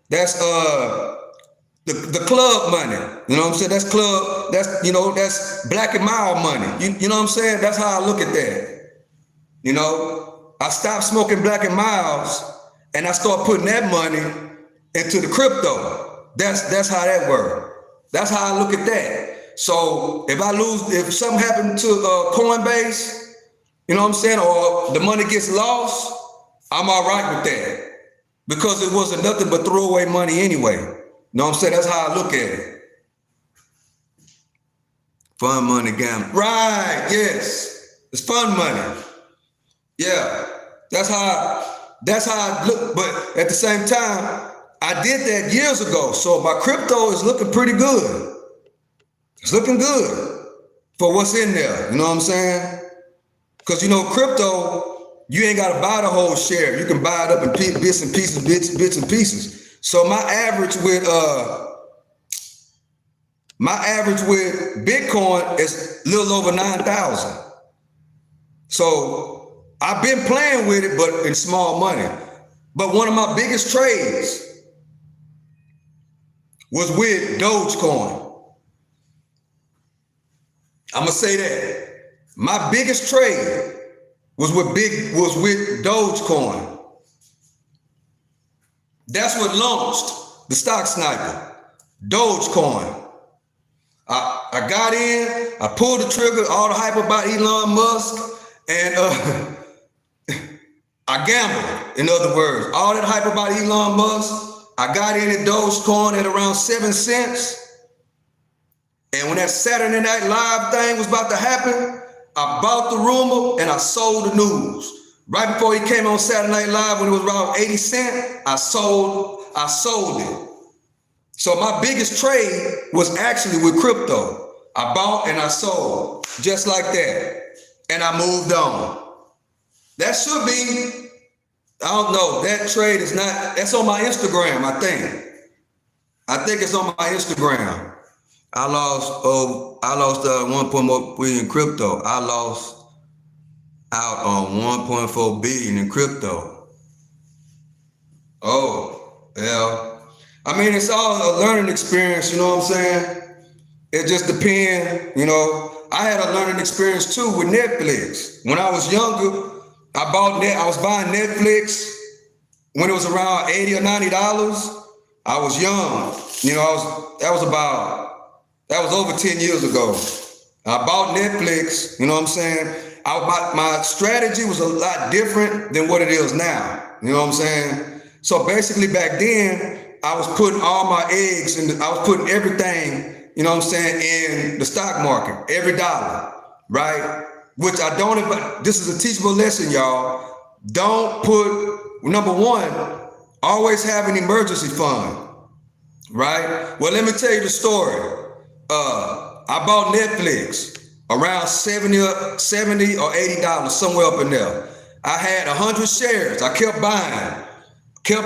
That's the club money. You know what I'm saying? That's club, that's Black and Mild money. You know what I'm saying? That's how I look at that. You know, I stopped smoking Black and Milds and I start putting that money into the crypto. That's how that works. That's how I look at that. So if something happened to Coinbase, you know what I'm saying, or the money gets lost, I'm all right with that because it wasn't nothing but throwaway money anyway. You know what I'm saying? That's how I look at it. Fun money gambling. Right, yes. It's fun money. Yeah. That's how I look. But at the same time, I did that years ago. So my crypto is looking pretty good. It's looking good for what's in there. You know what I'm saying? Because, crypto, you ain't got to buy the whole share. You can buy it up in bits and pieces. So my average with Bitcoin is a little over 9,000. So I've been playing with it, but in small money. But one of my biggest trades was with Dogecoin. I'm gonna say that. My biggest trade was with Dogecoin. That's what launched the Stock Sniper, Dogecoin. I got in, I pulled the trigger, all the hype about Elon Musk, and I gambled, in other words. All that hype about Elon Musk, I got in at Dogecoin at around 7 cents. And when that Saturday Night Live thing was about to happen, I bought the rumor and I sold the news. Right before he came on Saturday Night Live when it was around 80 cents, I sold it. So my biggest trade was actually with crypto. I bought and I sold, just like that. And I moved on. That should be, I don't know, that trade is not, that's on my Instagram, I think. I think it's on my Instagram. I lost 1.1 billion in crypto. I lost out on 1.4 billion in crypto. Oh, yeah. I mean, it's all a learning experience, you know what I'm saying? It just depends, I had a learning experience too with Netflix. When I was younger, I was buying Netflix when it was around $80 or $90. I was young, that was over 10 years ago. I bought Netflix, you know what I'm saying? My strategy was a lot different than what it is now, you know what I'm saying? So basically back then, I was putting all my eggs I was putting everything, you know what I'm saying, in the stock market, every dollar, right? Which this is a teachable lesson, y'all. Don't put, number one, always have an emergency fund, right? Well, let me tell you the story. I bought Netflix around $70 or $80, somewhere up in there. I had 100 shares. I kept buying. It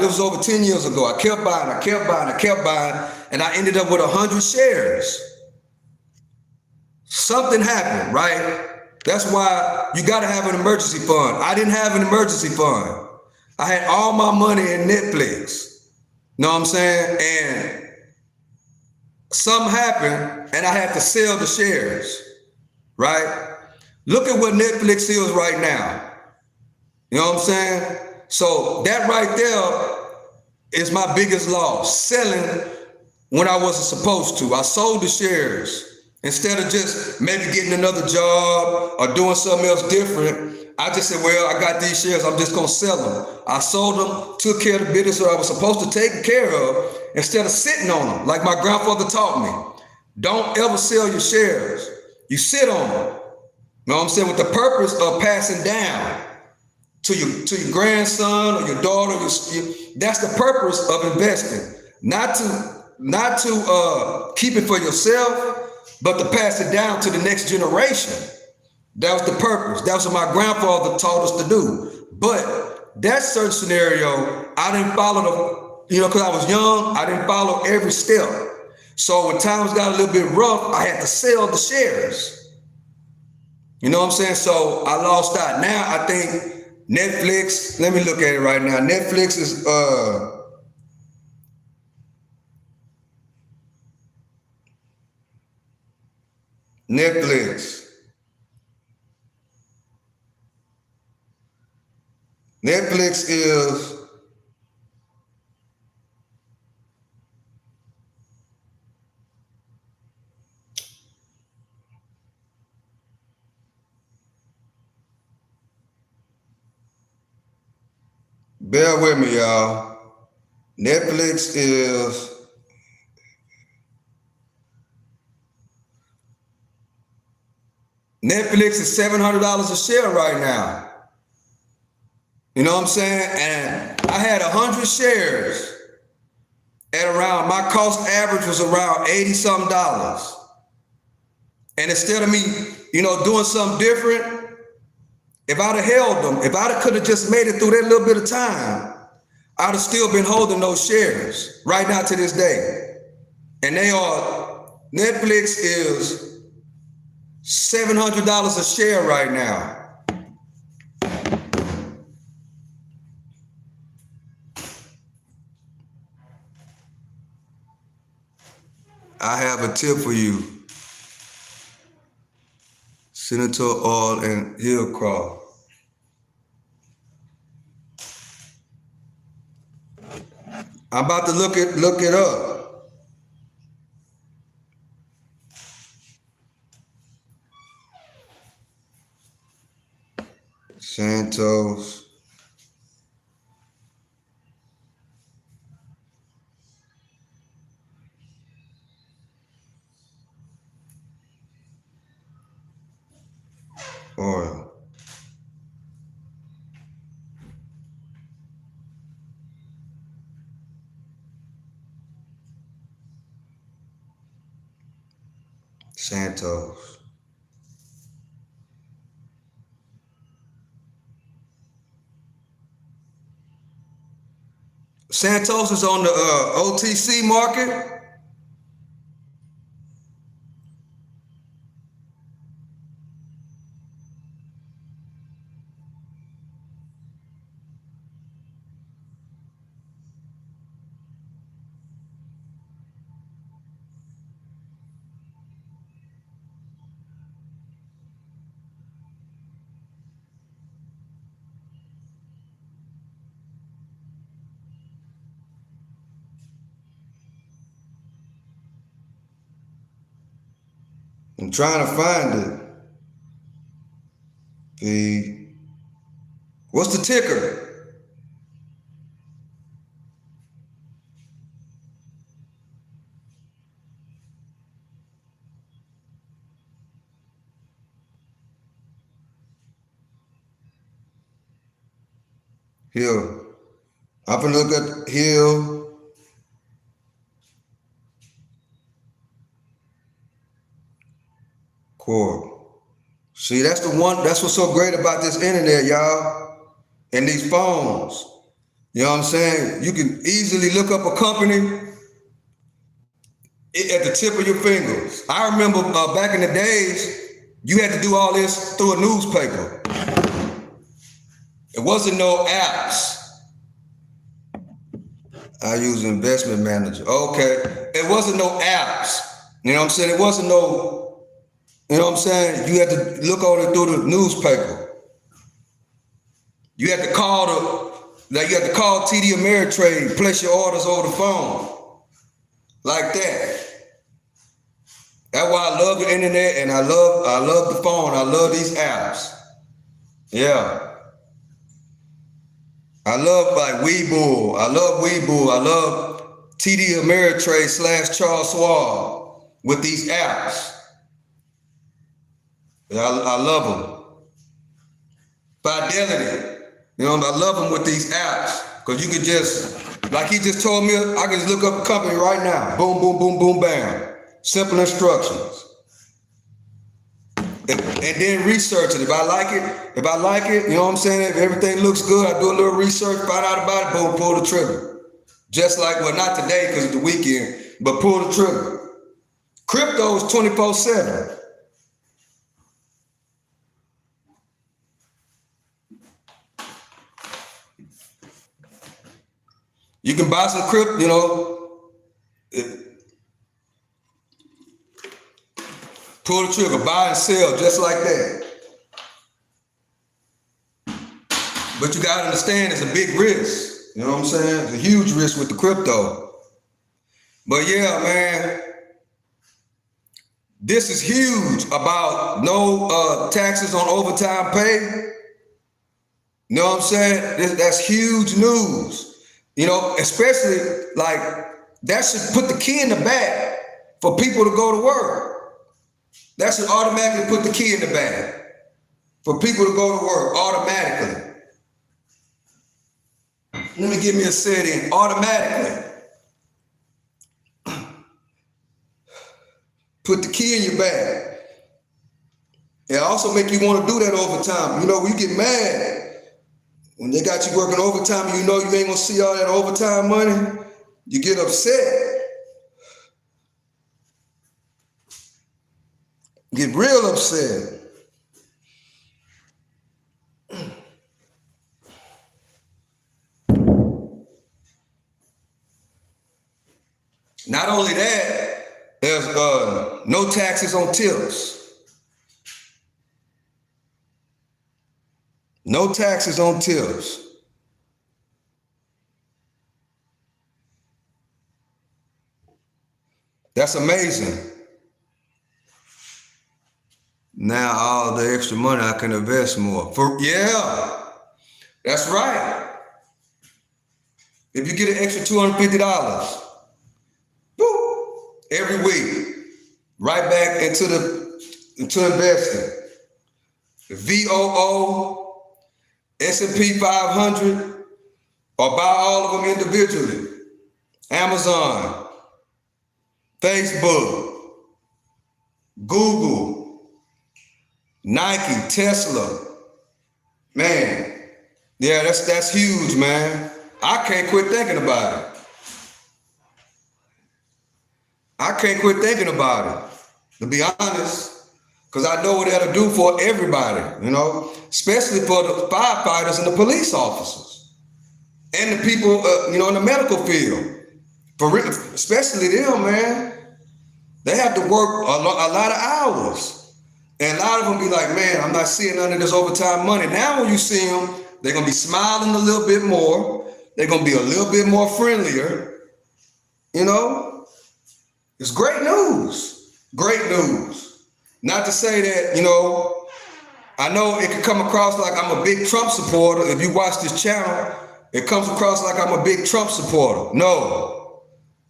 was over 10 years ago. I kept buying, and I ended up with 100 shares. Something happened, right? That's why you got to have an emergency fund. I didn't have an emergency fund. I had all my money in Netflix. Know what I'm saying? And something happened and I had to sell the shares, right? Look at what Netflix is right now. You know what I'm saying? So that right there is my biggest loss, selling when I wasn't supposed to. I sold the shares. Instead of just maybe getting another job or doing something else different, I just said, well, I got these shares, I'm just gonna sell them. I sold them, took care of the business that I was supposed to take care of, instead of sitting on them, like my grandfather taught me. Don't ever sell your shares. You sit on them. You know what I'm saying? With the purpose of passing down to your grandson or your daughter. That's the purpose of investing. Not to keep it for yourself, but to pass it down to the next generation. That was the purpose. That was what my grandfather taught us to do. But that certain scenario, I didn't follow because I was young, I didn't follow every step. So when times got a little bit rough, I had to sell the shares. You know what I'm saying? So I lost out. Now I think Netflix, let me look at it right now. Netflix is Netflix is bear with me, y'all. Netflix is $700 a share right now. You know what I'm saying? And I had 100 shares at around, my cost average was around 80 something dollars. And instead of me, doing something different, if I'd have held them, if I could have just made it through that little bit of time, I'd have still been holding those shares right now to this day. And Netflix is $700 a share right now. I have a tip for you. Senator Oil and Hillcroft. I'm about to look it up. Santos. Oil. Santos. Santos is on the OTC market. I'm trying to find it. What's the ticker? Hill. I'm gonna look at Hill. Core. See, that's the one, that's what's so great about this internet, y'all, and these phones. You know what I'm saying? You can easily look up a company at the tip of your fingers. I remember back in the days, you had to do all this through a newspaper. It wasn't no apps. I use Investment Manager. Okay. It wasn't no apps. You know what I'm saying? It wasn't no, you know what I'm saying? You had to look on it through the newspaper. You had to call TD Ameritrade, place your orders over the phone. Like that. That's why I love the internet and I love the phone. I love these apps. Yeah. I love Webull. I love TD Ameritrade / Charles Schwab with these apps. I love them. Fidelity. You know, I love them with these apps. Because you can just, like he just told me, I can just look up a company right now. Boom, boom, boom, boom, bam. Simple instructions. And then research it. If I like it, you know what I'm saying? If everything looks good, I do a little research, find out about it, boom, pull the trigger. Just like, well, not today because it's the weekend, but pull the trigger. Crypto is 24/7. You can buy some crypto, you know, pull the trigger, buy and sell just like that. But you gotta understand it's a big risk. You know what I'm saying? It's a huge risk with the crypto. But yeah, man, this is huge about no taxes on overtime pay. You know what I'm saying? That's huge news. You know, especially like that should put the key in the bag for people to go to work. That should automatically put the key in the bag for people to go to work automatically. Let me give me a setting automatically. Put the key in your bag. It also make you want to do that overtime. You know, when you get mad, when they got you working overtime and you know you ain't gonna see all that overtime money, you get upset. Get real upset. Not only that, there's no taxes on tips. No taxes on tips. That's amazing. Now all the extra money I can invest more. Yeah, that's right. If you get an extra $250, woo, every week, right back into investing. The VOO, S&P 500, or buy all of them individually. Amazon, Facebook, Google, Nike, Tesla. Man, yeah, that's huge, man. I can't quit thinking about it. I can't quit thinking about it, to be honest. Because I know what that'll do for everybody, you know, especially for the firefighters and the police officers and the people, you know, in the medical field. Especially them, man. They have to work a lot of hours. And a lot of them be like, man, I'm not seeing none of this overtime money. Now when you see them, they're going to be smiling a little bit more. They're going to be a little bit more friendlier. You know, it's great news. Great news. Not to say that, you know, I know it could come across like I'm a big Trump supporter. If you watch this channel, it comes across like I'm a big Trump supporter. No,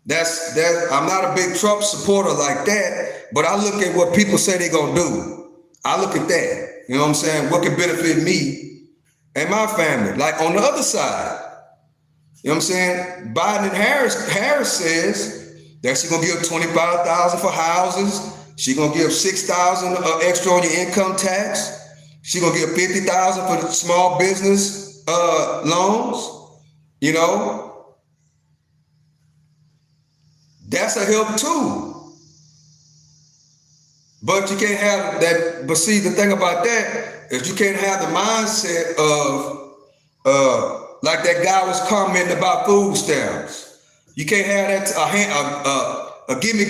I'm not a big Trump supporter like that, but I look at what people say they're gonna do. I look at that, you know what I'm saying? What can benefit me and my family? Like on the other side, you know what I'm saying? Biden and Harris says that she's gonna give $25,000 for houses. She's gonna give $6,000 extra on your income tax. She's gonna give $50,000 for the small business loans. You know, that's a help too. But you can't have that. But see, the thing about that is you can't have the mindset of like that guy was commenting about food stamps. You can't have that a gimme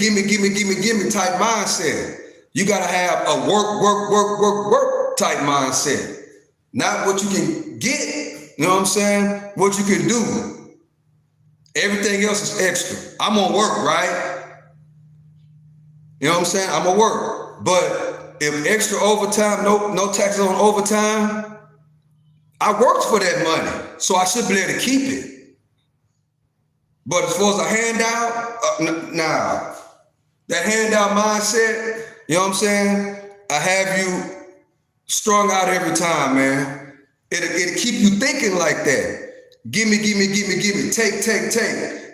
type mindset. You gotta have a work type mindset. Not what you can get, you know what I'm saying? What you can do. Everything else is extra. I'm gonna work, right? You know what I'm saying? I'm gonna work. But if extra overtime, no taxes on overtime, I worked for that money, so I should be able to keep it. But as far as a handout, nah. That handout mindset, you know what I'm saying? I have you strung out every time, man. It'll keep you thinking like that. Gimme, take.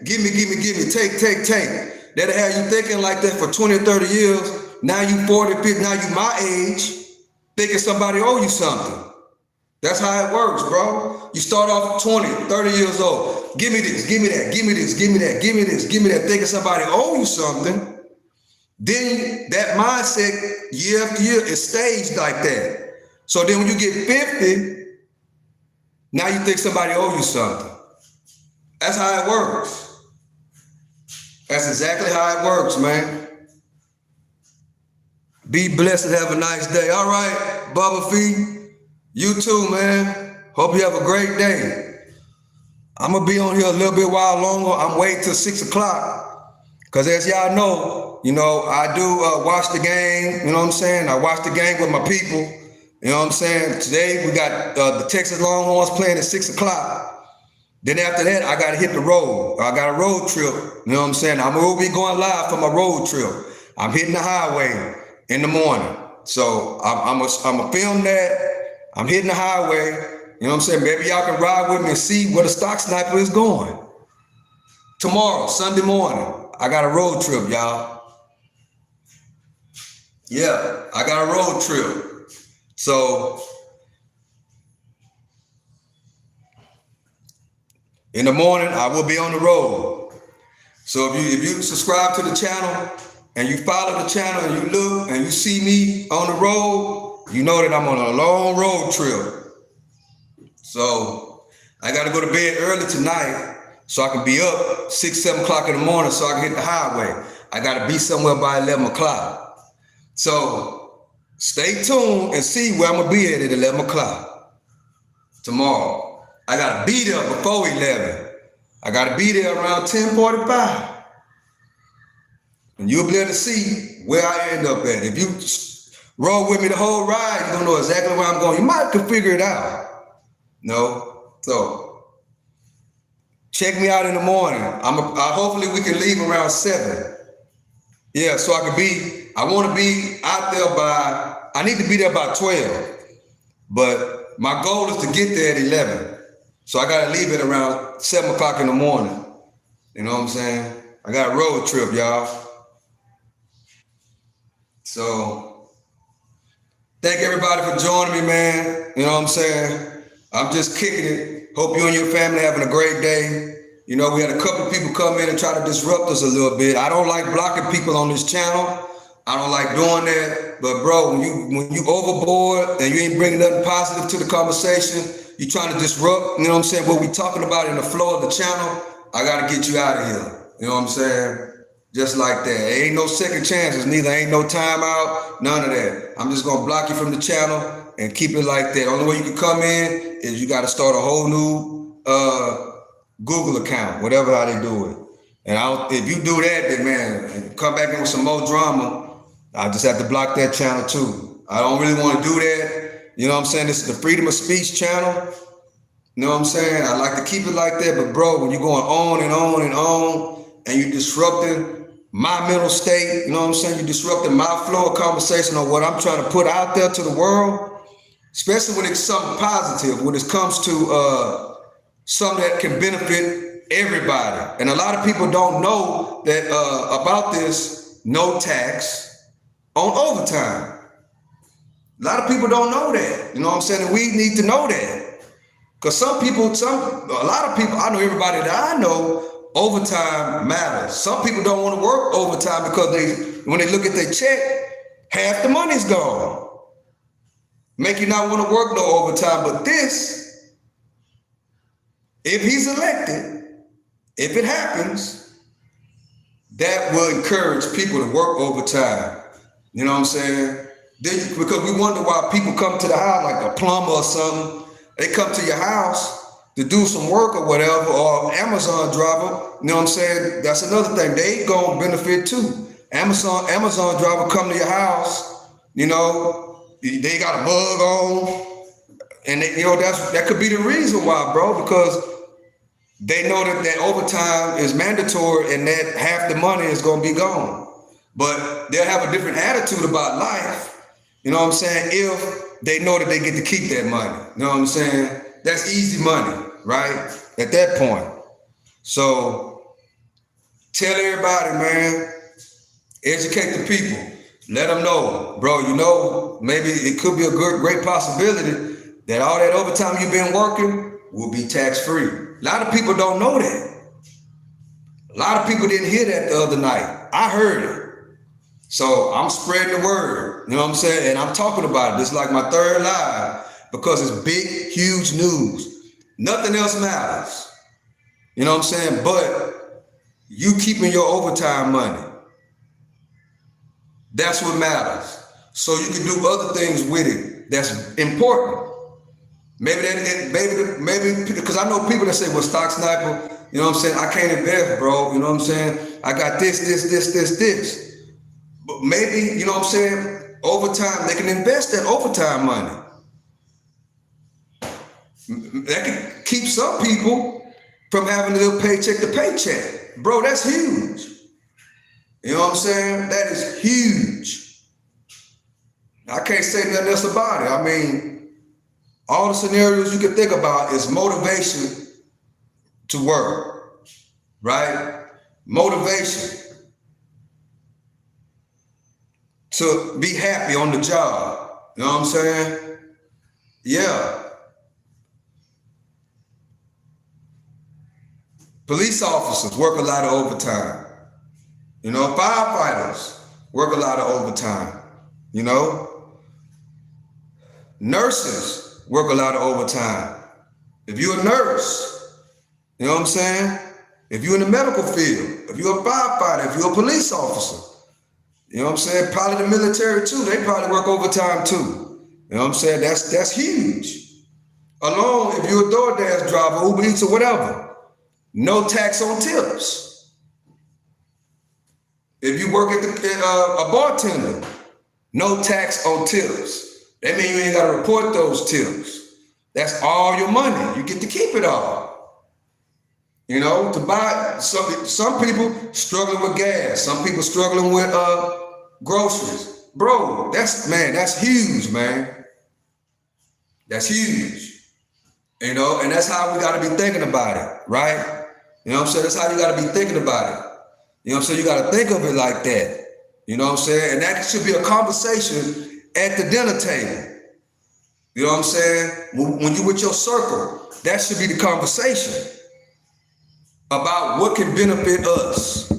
Gimme, take. That'll have you thinking like that for 20 or 30 years. Now you 40, 50, now you my age, thinking somebody owe you something. That's how it works, bro. You start off at 20, 30 years old. Give me this, give me that, give me this, give me that, give me this, give me that, thinking somebody owe you something. Then that mindset year after year is staged like that. So then when you get 50, now you think somebody owes you something. That's how it works. That's exactly how it works, man. Be blessed and have a nice day. All right, Bubba Fee, you too, man. Hope you have a great day. I'm gonna be on here a little bit while longer. I'm waiting till 6 o'clock. Cause as y'all know, I do watch the game, you know what I'm saying? I watch the game with my people, you know what I'm saying? Today we got the Texas Longhorns playing at 6 o'clock. Then after that, I gotta hit the road. I got a road trip, you know what I'm saying? I'm gonna be going live for my road trip. I'm hitting the highway in the morning. So I'm gonna film that. I'm hitting the highway. You know what I'm saying? Maybe y'all can ride with me and see where the stock sniper is going. Tomorrow, Sunday morning, I got a road trip, y'all. Yeah, I got a road trip. So, in the morning, I will be on the road. So if you subscribe to the channel and you follow the channel and you look and you see me on the road, you know that I'm on a long road trip. So I got to go to bed early tonight so I can be up 6, 7 o'clock in the morning so I can hit the highway. I got to be somewhere by 11 o'clock. So stay tuned and see where I'm going to be at 11 o'clock tomorrow. I got to be there before 11. I got to be there around 10:45. And you'll be able to see where I end up at. If you roll with me the whole ride, you don't know exactly where I'm going. You might can figure it out. No, so check me out in the morning. Hopefully we can leave around 7. Yeah, so I want to be out there I need to be there by 12. But my goal is to get there at 11. So I got to leave it around 7 o'clock in the morning. You know what I'm saying? I got a road trip, y'all. So thank everybody for joining me, man. You know what I'm saying? I'm just kicking it. Hope you and your family having a great day. We had a couple of people come in and try to disrupt us a little bit. I don't like blocking people on this channel. I don't like doing that. But bro, when you overboard and you ain't bringing nothing positive to the conversation, you trying to disrupt, you know what I'm saying, what we talking about in the flow of the channel, I got to get you out of here. You know what I'm saying? Just like that. There ain't no second chances, neither ain't no timeout, none of that. I'm just going to block you from the channel and keep it like that. Only way you can come in is you got to start a whole new Google account, whatever how they do it. And if you do that, then man, and come back in with some more drama, I just have to block that channel too. I don't really want to do that. You know what I'm saying? This is the freedom of speech channel. You know what I'm saying? I like to keep it like that, but bro, when you're going on and on and on, and you're disrupting my mental state, you know what I'm saying? You're disrupting my flow of conversation on what I'm trying to put out there to the world, especially when it's something positive, when it comes to something that can benefit everybody. And a lot of people don't know that about this no tax on overtime. A lot of people don't know that. You know what I'm saying? And we need to know that. Because a lot of people, I know everybody that I know, overtime matters. Some people don't want to work overtime because when they look at their check, half the money's gone. Make you not want to work no overtime. But this, if he's elected, if it happens, that will encourage people to work overtime. You know what I'm saying? Because we wonder why people come to the house, like a plumber or something. They come to your house to do some work or whatever, or Amazon driver, you know what I'm saying? That's another thing. They gonna benefit too. Amazon driver come to your house, they got a bug on, and that could be the reason why, bro, because they know that overtime is mandatory and that half the money is gonna be gone. But they'll have a different attitude about life, you know what I'm saying, if they know that they get to keep that money. You know what I'm saying? That's easy money, right? At that point. So tell everybody, man, educate the people. Let them know, bro, maybe it could be a great possibility that all that overtime you've been working will be tax-free. A lot of people don't know that. A lot of people didn't hear that the other night. I heard it. So I'm spreading the word, you know what I'm saying? And I'm talking about it. It's like my third live because it's big, huge news. Nothing else matters. You know what I'm saying? But you keeping your overtime money. That's what matters. So you can do other things with it that's important. Maybe because I know people that say, well, Stock Sniper, you know what I'm saying? I can't invest, bro. You know what I'm saying? I got this. But maybe, you know what I'm saying? Overtime, they can invest that overtime money. That can keep some people from having to live paycheck to paycheck. Bro, that's huge. You know what I'm saying? That is huge. I can't say nothing else about it. I mean, all the scenarios you can think about is motivation to work, right? Motivation to be happy on the job. You know what I'm saying? Yeah. Police officers work a lot of overtime. You know, firefighters work a lot of overtime. You know, nurses work a lot of overtime. If you're a nurse, you know what I'm saying? If you're in the medical field, if you're a firefighter, if you're a police officer, you know what I'm saying? Probably the military too, they probably work overtime too. You know what I'm saying? That's huge. Alone, if you're a DoorDash driver, Uber Eats or whatever, no tax on tips. If you work at a bartender, no tax on tips. That means you ain't got to report those tips. That's all your money. You get to keep it all. You know, to buy, some people struggling with gas. Some people struggling with groceries. Bro, that's huge, man. That's huge. You know, and that's how we got to be thinking about it, right? You know what I'm saying? That's how you got to be thinking about it. You know what I'm saying? You got to think of it like that. You know what I'm saying? And that should be a conversation at the dinner table. You know what I'm saying? When you with your circle, that should be the conversation about what can benefit us.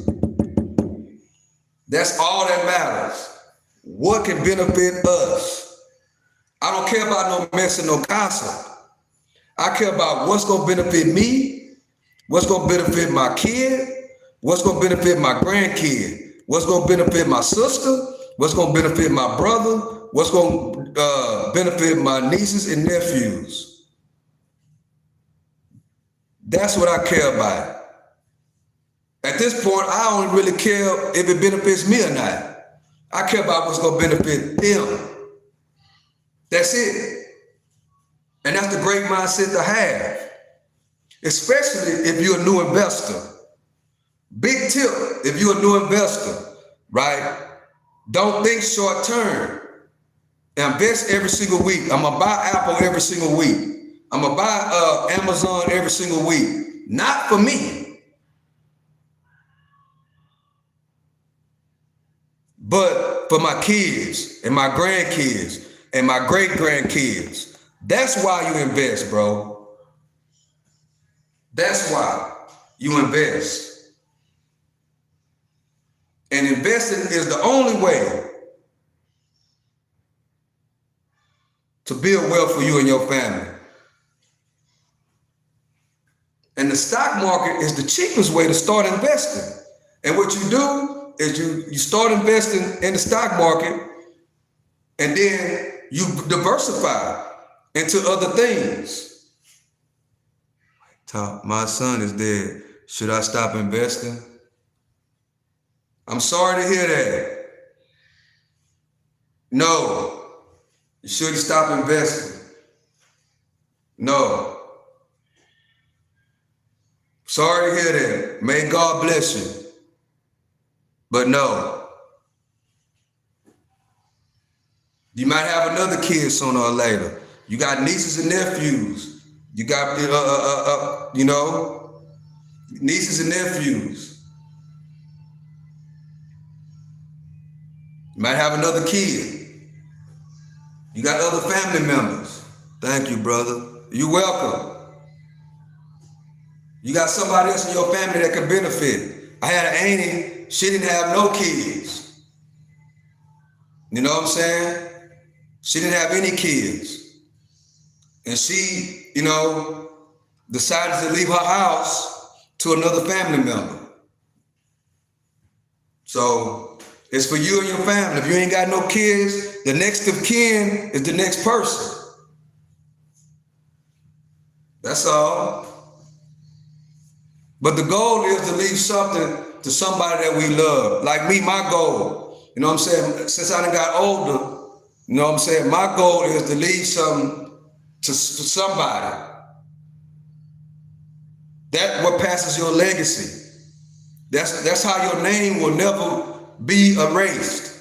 That's all that matters. What can benefit us? I don't care about no mess and no gossip. I care about what's going to benefit me, what's going to benefit my kid, what's going to benefit my grandkid, what's going to benefit my sister, what's going to benefit my brother, what's going to benefit my nieces and nephews. That's what I care about. At this point, I don't really care if it benefits me or not. I care about what's going to benefit them. That's it. And that's the great mindset to have, especially if you're a new investor. Big tip, if you're a new investor, right? Don't think short term. Invest every single week. I'm going to buy Apple every single week. I'm going to buy Amazon every single week. Not for me, but for my kids and my grandkids and my great-grandkids. That's why you invest, bro. That's why you invest. And investing is the only way to build wealth for you and your family. And the stock market is the cheapest way to start investing. And what you do is you start investing in the stock market and then you diversify into other things. My son is dead. Should I stop investing? I'm sorry to hear that. No, you shouldn't stop investing. No. Sorry to hear that. May God bless you. But no. You might have another kid sooner or later. You got nieces and nephews. You got, nieces and nephews. You might have another kid. You got other family members. Thank you, brother. You're welcome. You got somebody else in your family that can benefit. I had an auntie, she didn't have no kids. You know what I'm saying? She didn't have any kids. And she, decided to leave her house to another family member. So it's for you and your family. If you ain't got no kids, the next of kin is the next person. That's all. But the goal is to leave something to somebody that we love. Like me, my goal, you know what I'm saying? Since I done got older, you know what I'm saying? My goal is to leave something to somebody. That's what passes your legacy. That's how your name will never be erased.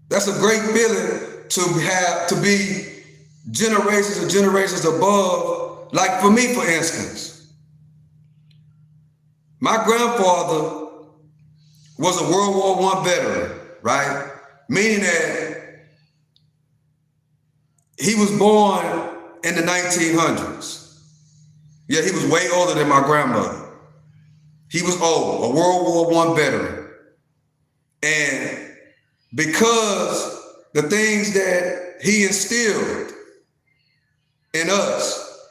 That's a great feeling to be generations and generations above. Like for me, for instance, my grandfather was a World War I veteran, right? Meaning that he was born in the 1900s. Yeah, he was way older than my grandmother. He was old, a World War I veteran. And because the things that he instilled in us,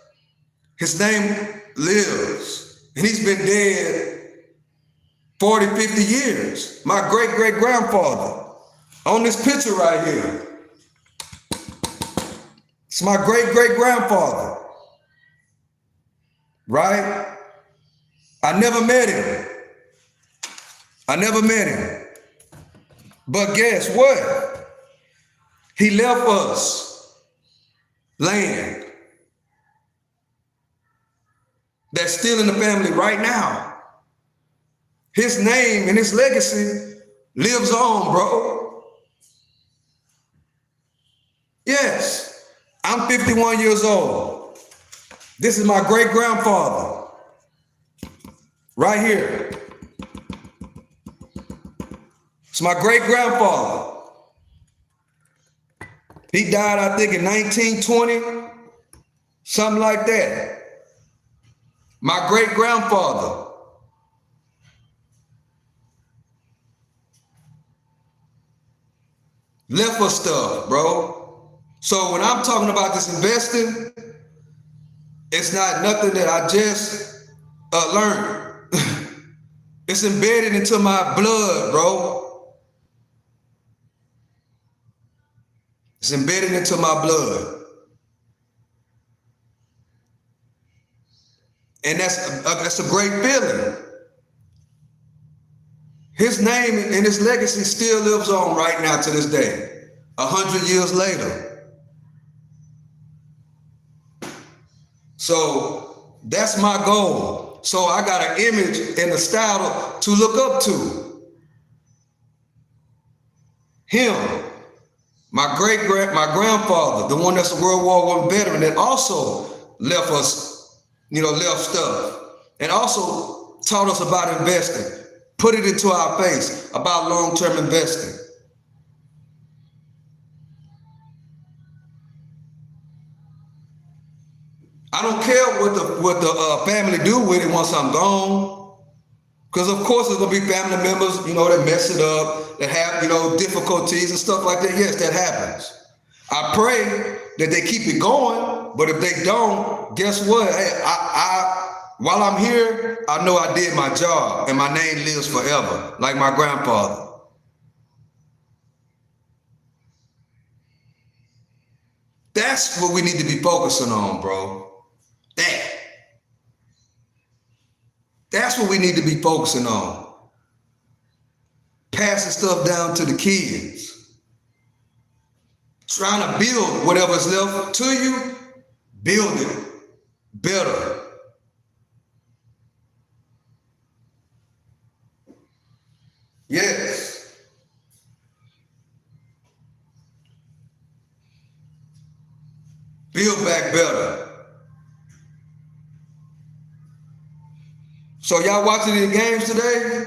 his name lives. And he's been dead 40, 50 years. My great-great-grandfather. On this picture right here. It's my great-great-grandfather. Right? I never met him. But guess what? He left us land that's still in the family right now. His name and his legacy lives on, bro. Yes, I'm 51 years old. This is my great-grandfather. Right here. It's my great-grandfather. He died, I think, in 1920, something like that. My great-grandfather. Left us stuff, bro. So when I'm talking about this investing, it's not nothing that I just learned. It's embedded into my blood, bro. It's embedded into my blood. And that's a great feeling. His name and his legacy still lives on right now to this day, 100 years later. So that's my goal. So I got an image and a style to look up to. Him, my grandfather, the one that's a World War I veteran that also left us, left stuff, and also taught us about investing, put it into our face about long-term investing. I don't care what the family do with it once I'm gone. Because of course there's gonna be family members, that mess it up, that have, difficulties and stuff like that. Yes, that happens. I pray that they keep it going, but if they don't, guess what? Hey, while I'm here, I know I did my job and my name lives forever, like my grandfather. That's what we need to be focusing on, bro. That's what we need to be focusing on. Passing stuff down to the kids. Trying to build whatever's left to you, build it better. Yes. Build back better. So y'all watching any games today?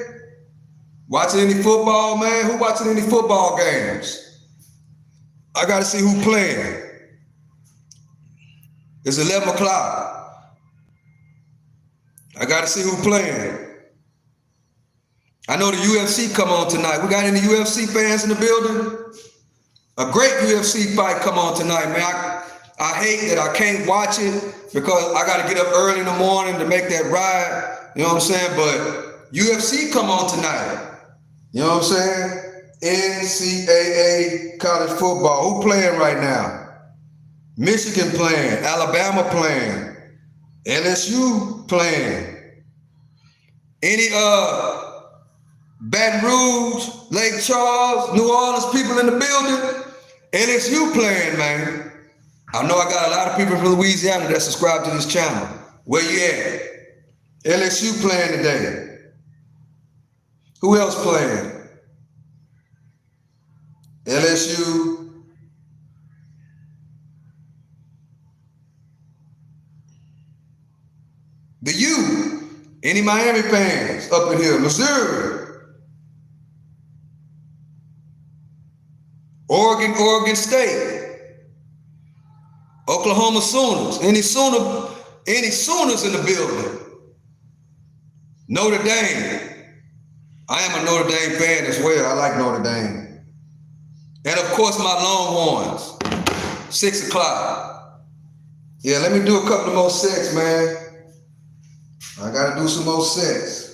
Watching any football, man? Who watching any football games? I gotta see who playing. It's 11 o'clock. I gotta see who playing. I know the UFC come on tonight. We got any UFC fans in the building? A great UFC fight come on tonight, man. I hate that I can't watch it because I got to get up early in the morning to make that ride. You know what I'm saying? But UFC come on tonight. You know what I'm saying? NCAA college football. Who playing right now? Michigan playing. Alabama playing. LSU playing. Any Baton Rouge, Lake Charles, New Orleans people in the building? LSU playing, man. I know I got a lot of people from Louisiana that subscribe to this channel. Where you at? LSU playing today. Who else playing? LSU. The U. Any Miami fans up in here? Missouri. Oregon State. Oklahoma Sooners. Any Sooners in the building? Notre Dame. I am a Notre Dame fan as well. I like Notre Dame. And of course, my Longhorns. 6 o'clock. Yeah, let me do a couple of more sets, man. I gotta do some more sets.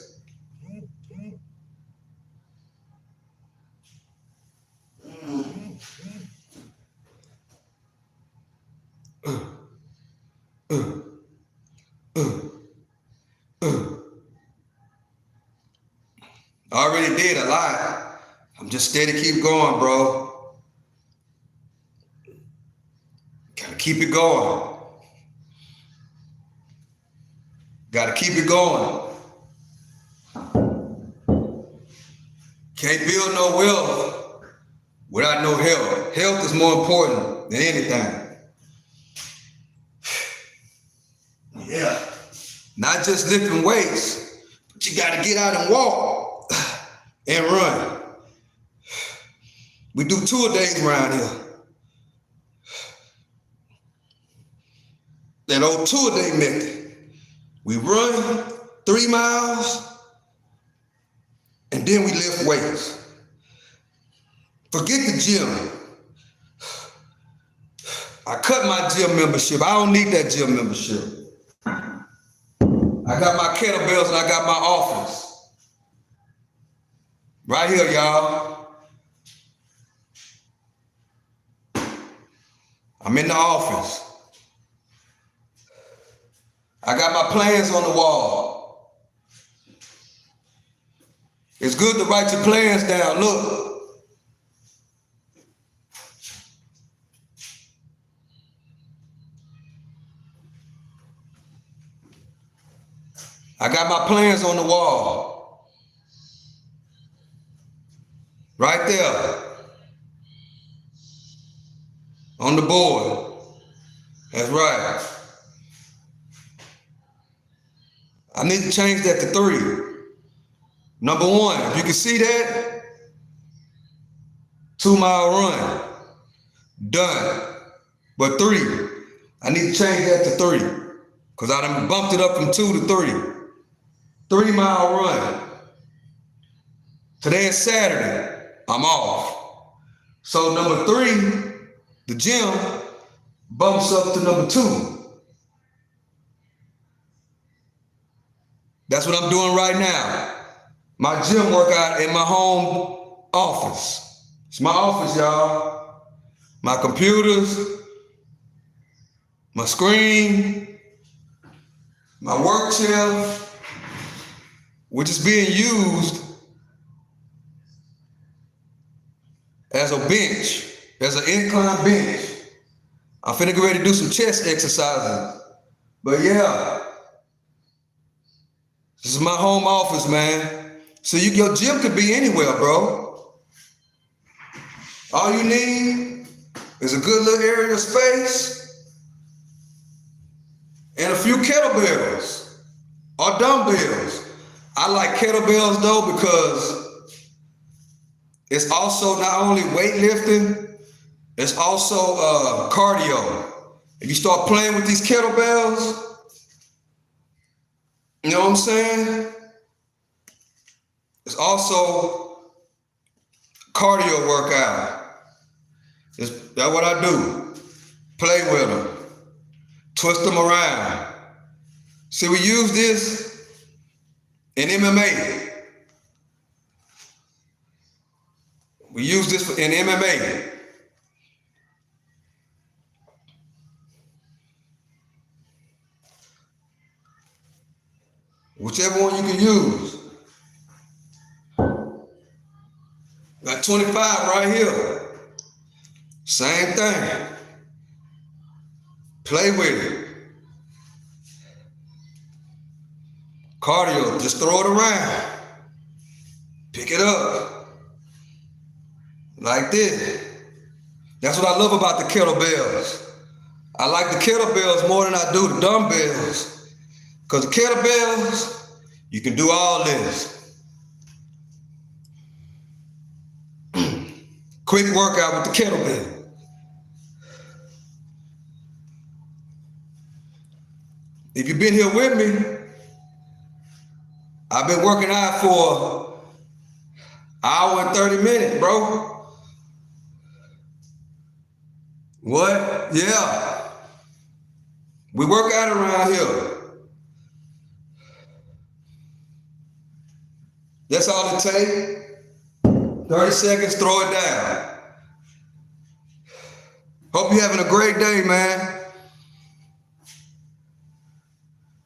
I already did a lot. I'm just steady keep going, bro. Gotta keep it going. Gotta keep it going. Can't build no wealth without no health. Health is more important than anything. Yeah. Not just lifting weights, but you gotta get out and walk and run. We do 2 a days around here. That old 2 a day method. We run 3 miles and then we lift weights. Forget the gym. I cut my gym membership. I don't need that gym membership. I got my kettlebells and I got my office. Right here, y'all. I'm in the office. I got my plans on the wall. It's good to write your plans down. Look. I got my plans on the wall. Right there. On the board. That's right. I need to change that to 3. Number 1, if you can see that, 2-mile run, done. But 3, I need to change that to 3 because I done bumped it up from 2 to 3. 3-mile run. Today is Saturday, I'm off. So number 3, the gym, bumps up to number 2. That's what I'm doing right now. My gym workout in my home office. It's my office, y'all. My computers, my screen, my work chair, which is being used as a bench, as an incline bench. I'm finna get ready to do some chest exercises. But yeah, this is my home office, man. So your gym could be anywhere, bro. All you need is a good little area of space and a few kettlebells or dumbbells. I like kettlebells though because it's also not only weightlifting, it's also cardio. If you start playing with these kettlebells, you know what I'm saying? It's also cardio workout. That's what I do. Play with them. Twist them around. See, we use this in MMA. We use this in MMA. Whichever one you can use. Got 25 right here. Same thing. Play with it. Cardio, just throw it around. Pick it up. Like this. That's what I love about the kettlebells. I like the kettlebells more than I do the dumbbells. Because the kettlebells, you can do all this. Quick workout with the kettlebell. If you've been here with me, I've been working out for an hour and 30 minutes, bro. What? Yeah. We work out around here. That's all it takes. 30 seconds, throw it down. Hope you're having a great day, man.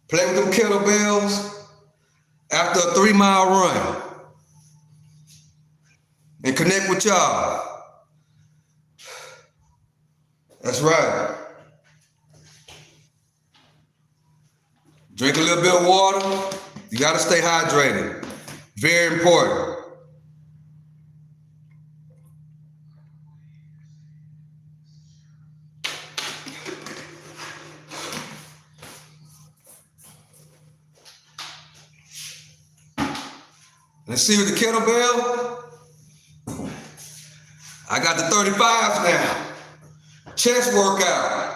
Play with them kettlebells after a 3-mile run. And connect with y'all. That's right. Drink a little bit of water. You gotta stay hydrated. Very important. Let's see with the kettlebell. I got the 35s now. Chest workout.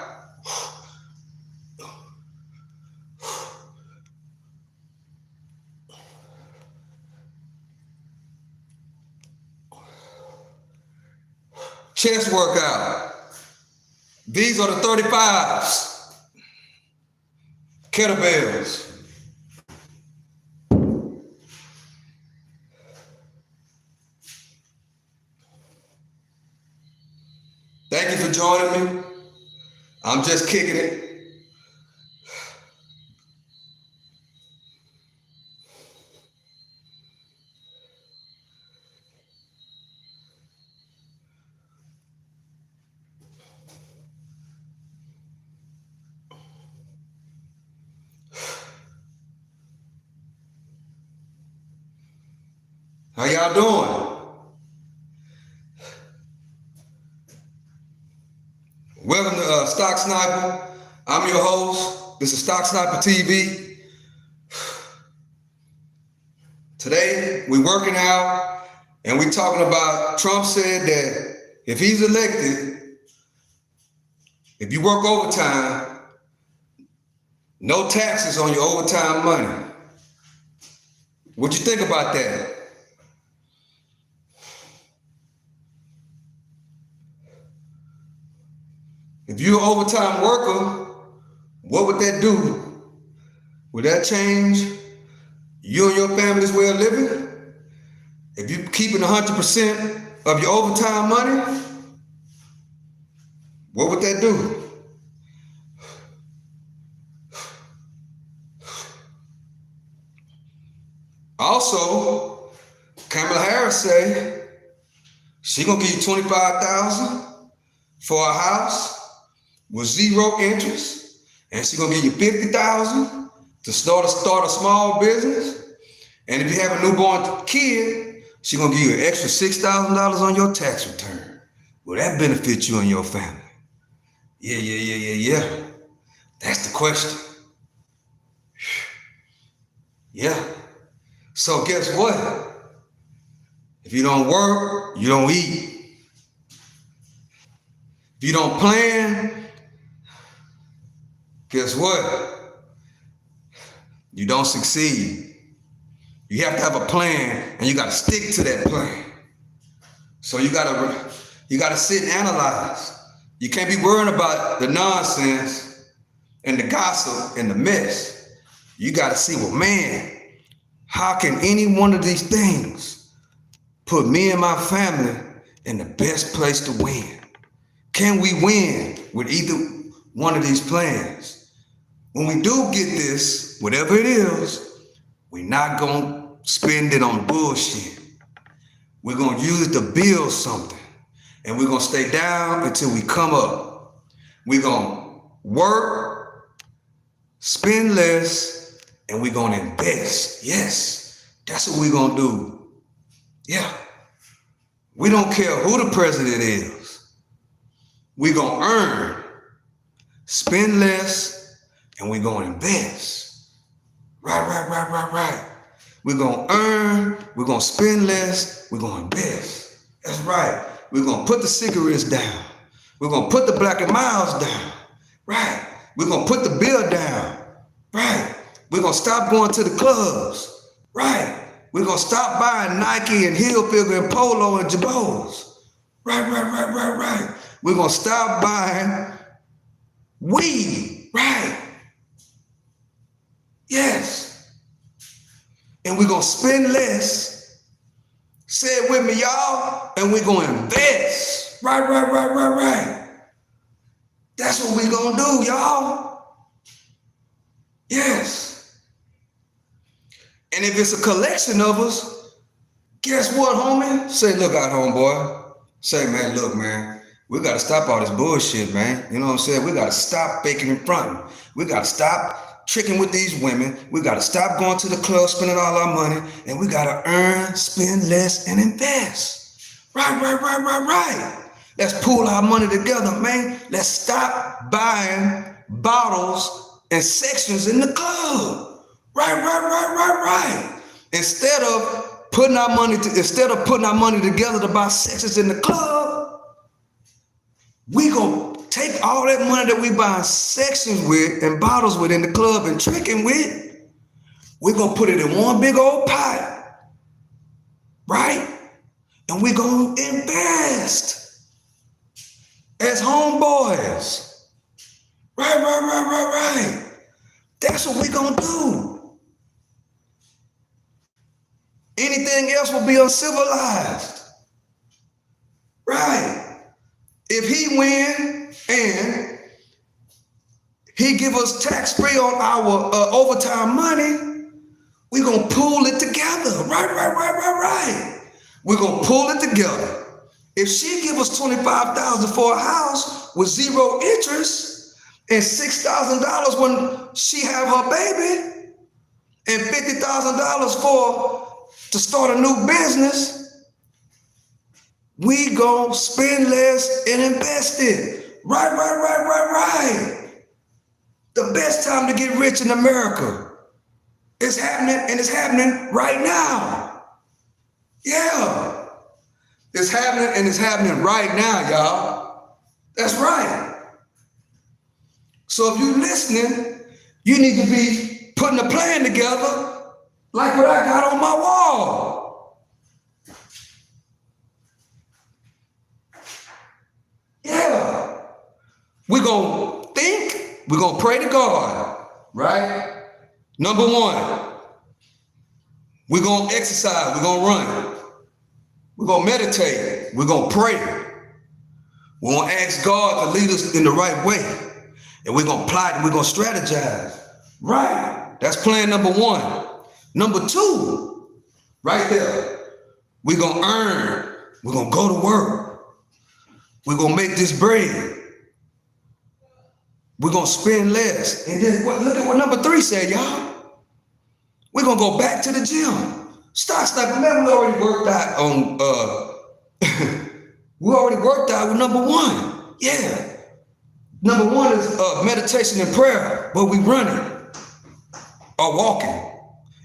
Chest workout. These are the 35s. Kettlebells. Thank you for joining me. I'm just kicking it. How y'all doing? Welcome to Stock Sniper. I'm your host. This is Stock Sniper TV. Today, we're working out and we're talking about Trump said that if he's elected, if you work overtime, no taxes on your overtime money. What you think about that? If you're an overtime worker, what would that do? Would that change you and your family's way of living? If you're keeping 100% of your overtime money, what would that do? Also, Kamala Harris say she gonna give you $25,000 for a house with 0 interest, and she's gonna give you $50,000 to start a small business. And if you have a newborn kid, she's gonna give you an extra $6,000 on your tax return. Will that benefit you and your family? Yeah. That's the question. Yeah. So guess what? If you don't work, you don't eat. If you don't plan, guess what? You don't succeed. You have to have a plan, and you got to stick to that plan. So you gotta sit and analyze. You can't be worrying about the nonsense and the gossip and the mess. You gotta see, well, man, how can any one of these things put me and my family in the best place to win? Can we win with either one of these plans? When we do get this, whatever it is, we're not gonna spend it on bullshit. We're gonna use it to build something. And we're gonna stay down until we come up. We're gonna work, spend less, and we're gonna invest. Yes, that's what we're gonna do. Yeah. We don't care who the president is. We're gonna earn, spend less, and we're gonna invest. Right. We're gonna earn, we're gonna spend less, we're gonna invest. That's right. We're gonna put the cigarettes down. We're gonna put the Black and Milds down. Right. We're gonna put the bill down. Right. We're gonna stop going to the clubs. Right. We're gonna stop buying Nike and Hilfiger and Polo and Jabos. Right. We're gonna stop buying weed. Right. Yes. And we're gonna spend less. Say it with me, y'all. And we're gonna invest. Right. That's what we're gonna do, y'all. Yes. And if it's a collection of us, guess what, homie? Say, look out, homeboy. Say, man, look, man, we gotta stop all this bullshit, man. You know what I'm saying? We gotta stop faking and fronting. We gotta stop tricking with these women. We gotta stop going to the club, spending all our money, and we gotta earn, spend less, and invest. Right. Let's pool our money together, man. Let's stop buying bottles and sections in the club. Right. Instead of putting our money together to buy sections in the club, we gonna take all that money that we buy sections with and bottles with in the club and tricking with. We're gonna put it in one big old pot, right? And we're gonna invest as homeboys. Right. That's what we're gonna do. Anything else will be uncivilized. Right. If he win and he give us tax-free on our overtime money, we're gonna pool it together. Right. We're gonna pull it together. If she give us $25,000 for a house with zero interest and $6,000 when she have her baby and $50,000 to start a new business, we gonna spend less and invest it. Right. The best time to get rich in America is happening, and it's happening right now. Yeah. It's happening, and it's happening right now, y'all. That's right. So if you're listening, you need to be putting a plan together like what I got on my wall. Yeah. We're going to think, we're going to pray to God, right? Number one, we're going to exercise, we're going to run. We're going to meditate, we're going to pray. We're going to ask God to lead us in the right way. And we're going to plot and we're going to strategize. Right. That's plan number one. Number two, right there, we're going to earn. We're going to go to work. We're going to make this bread. We're going to spend less. And then look at what number three said, y'all. We're going to go back to the gym. Stop. Remember, we already worked out on, we already worked out with number one. Yeah. Number one is meditation and prayer, but we running or walking.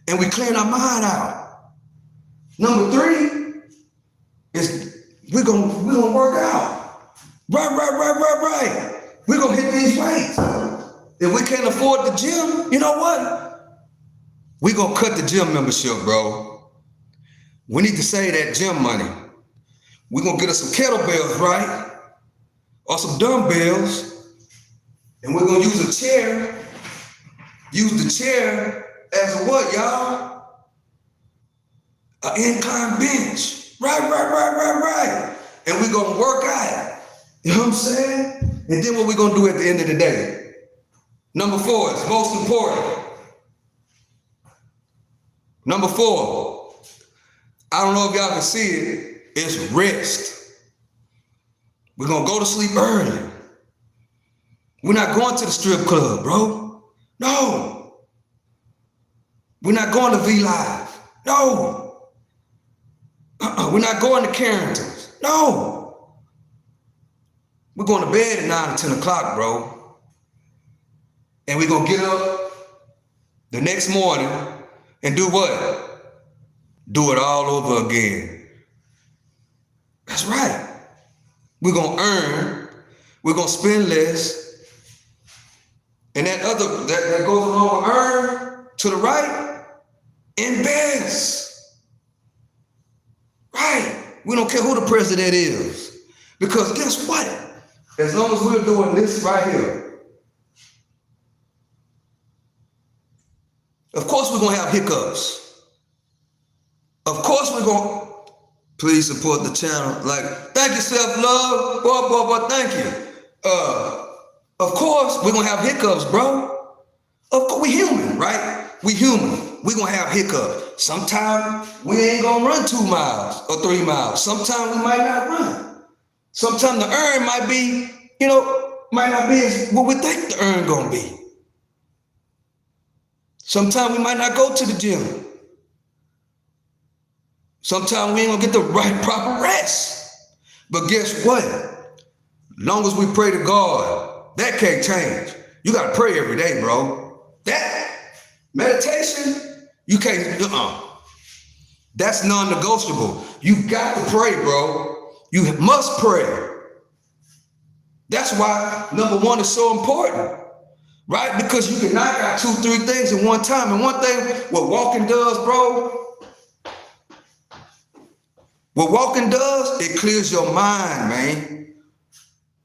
And we clean our mind out. Number three is we're gonna work out. Right. We're gonna hit these weights. If we can't afford the gym, you know what? We gonna cut the gym membership, bro. We need to save that gym money. We gonna get us some kettlebells, right? Or some dumbbells. And we're gonna use a chair. Use the chair as a what, y'all? An incline bench. Right. And we're gonna work out. You know what I'm saying? And then what we're gonna do at the end of the day? Number 4 is most important. Number 4, I don't know if y'all can see it, it's rest. We're gonna go to sleep early. We're not going to the strip club, bro. No. We're not going to V Live. No. We're not going to Carrington's. No. We're going to bed at 9 or 10 o'clock, bro. And we're going to get up the next morning and do what? Do it all over again. That's right. We're going to earn. We're going to spend less. And that goes along with earn to the right, invest. Right. We don't care who the president is. Because guess what? As long as we're doing this right here, of course we're going to have hiccups. Of course we're going to, please support the channel. Like, thank you, self-love. Boy, thank you. Of course, we're going to have hiccups, bro. Of course, we human, right? We human. We're going to have hiccups. Sometimes we ain't going to run 2 miles or 3 miles. Sometimes we might not run. Sometimes the earn might be, might not be as what we think the earn going to be. Sometimes we might not go to the gym. Sometimes we ain't going to get the right, proper rest. But guess what? Long as we pray to God, that can't change. You got to pray every day, bro. That meditation, you can't, That's non-negotiable. You got to pray, bro. You must pray. That's why number 1 is so important, right? Because you can knock out 2, 3 things in one time. And one thing what walking does, bro, it clears your mind, man.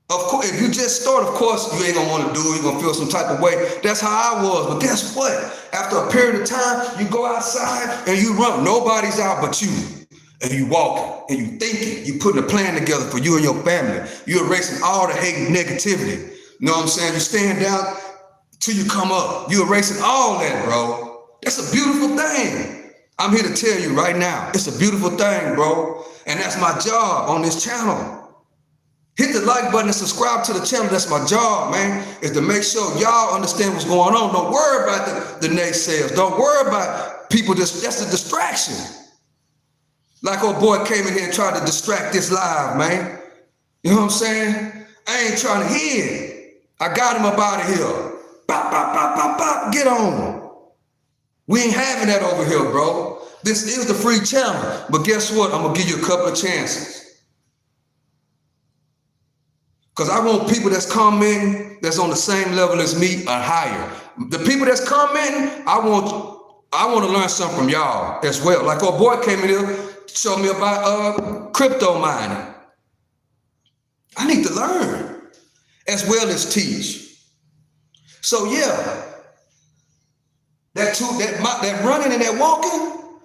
Of course, if you just start, of course, you ain't gonna want to do it. You're gonna feel some type of way. That's how I was. But guess what? After a period of time, you go outside and you run. Nobody's out but you. And you walking and you thinking. You putting a plan together for you and your family. You're erasing all the hate and negativity. You know what I'm saying? You stand down till you come up. You're erasing all that, bro. That's a beautiful thing. I'm here to tell you right now. It's a beautiful thing, bro. And that's my job on this channel. Hit the like button and subscribe to the channel. That's my job, man, is to make sure y'all understand what's going on. Don't worry about the naysayers. Don't worry about people. That's a distraction. Like old boy came in here and tried to distract this live, man. You know what I'm saying? I ain't trying to hear it. I got him up out of here. Bop, bop, bop, bop, bop. Get on. We ain't having that over here, bro. This is the free channel. But guess what? I'm going to give you a couple of chances. Because I want people that's commenting that's on the same level as me or higher. The people that's commenting, I want to learn something from y'all as well. Like our boy came in here, showed me about crypto mining. I need to learn as well as teach. So yeah, that running and that walking,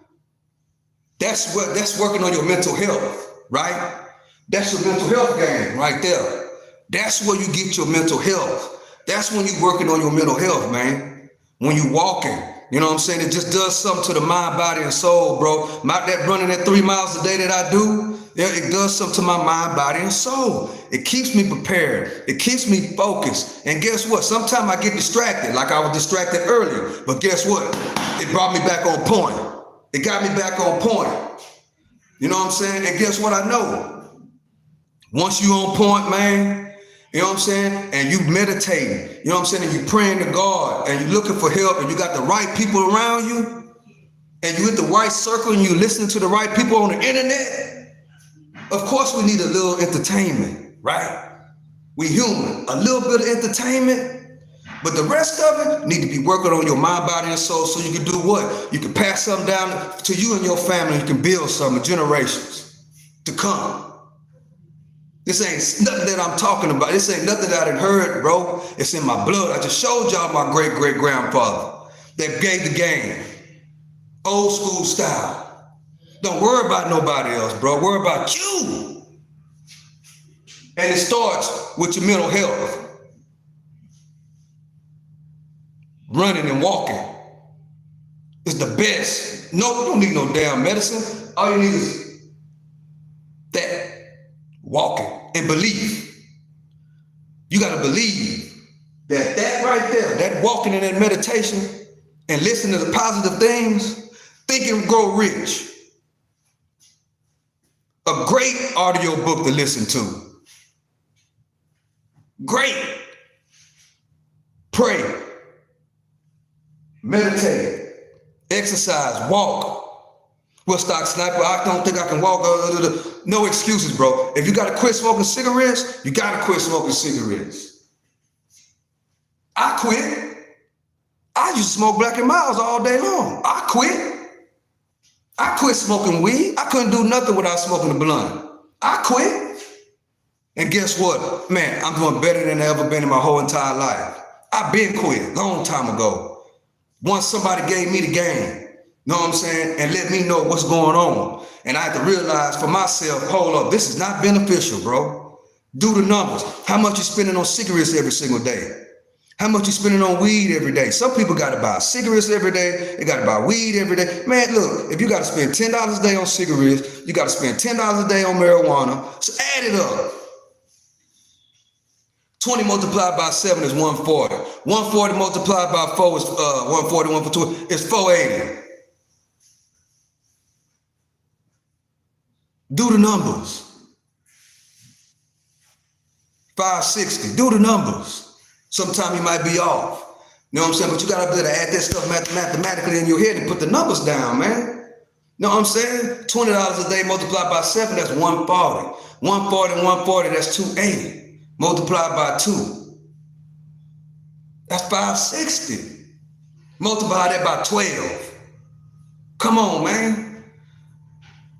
that's working on your mental health, right? That's your mental health game right there. That's where you get your mental health. That's when you're working on your mental health, man. When you walking, you know what I'm saying? It just does something to the mind, body, and soul, bro. That running that 3 miles a day that I do, it does something to my mind, body, and soul. It keeps me prepared. It keeps me focused. And guess what? Sometimes I get distracted, like I was distracted earlier. But guess what? It brought me back on point. It got me back on point. You know what I'm saying? And guess what I know? Once you on point, man, you know what I'm saying? And you meditating, you know what I'm saying? And you praying to God and you looking for help and you got the right people around you and you in the right circle and you listening to the right people on the internet. Of course, we need a little entertainment, right? We human. A little bit of entertainment But the rest of it need to be working on your mind, body, and soul so you can do what? You can pass something down to you and your family. You can build something, generations to come. This ain't nothing that I'm talking about. This ain't nothing that I done heard, bro. It's in my blood. I just showed y'all my great-great-grandfather that gave the game. Old school style. Don't worry about nobody else, bro. Worry about you. And it starts with your mental health. Running and walking is the best. No, you don't need no damn medicine. All you need is that. Walking and believe. You got to believe that right there, that walking and that meditation and listening to the positive things, Think and Grow Rich. A great audio book to listen to. Great. Pray. Meditate. Exercise. Walk. Well, Stock Sniper, I don't think I can walk. No excuses, bro. If you got to quit smoking cigarettes, you got to quit smoking cigarettes. I quit. I used to smoke Black and Milds all day long. I quit smoking weed. I couldn't do nothing without smoking a blunt. I quit. And guess what? Man, I'm doing better than I ever been in my whole entire life. I've been quit long time ago. Once somebody gave me the game. Know what I'm saying? And let me know what's going on. And I had to realize for myself, hold up, this is not beneficial, bro. Do the numbers. How much you spending on cigarettes every single day? How much you spending on weed every day? Some people got to buy cigarettes every day. They got to buy weed every day. Man, look, if you got to spend $10 a day on cigarettes, you got to spend $10 a day on marijuana. So add it up. 20 multiplied by 7 is 140. 140 multiplied by 4 is 140. 1 for 2 is 480. Do the numbers. 560. Do the numbers. Sometimes you might be off. You know what I'm saying? But you got to be able to add that stuff mathematically in your head and put the numbers down, man. You know what I'm saying? $20 a day multiplied by 7, that's 140. 140 and 140, that's 280. Multiplied by 2. That's 560. Multiply that by 12. Come on, man.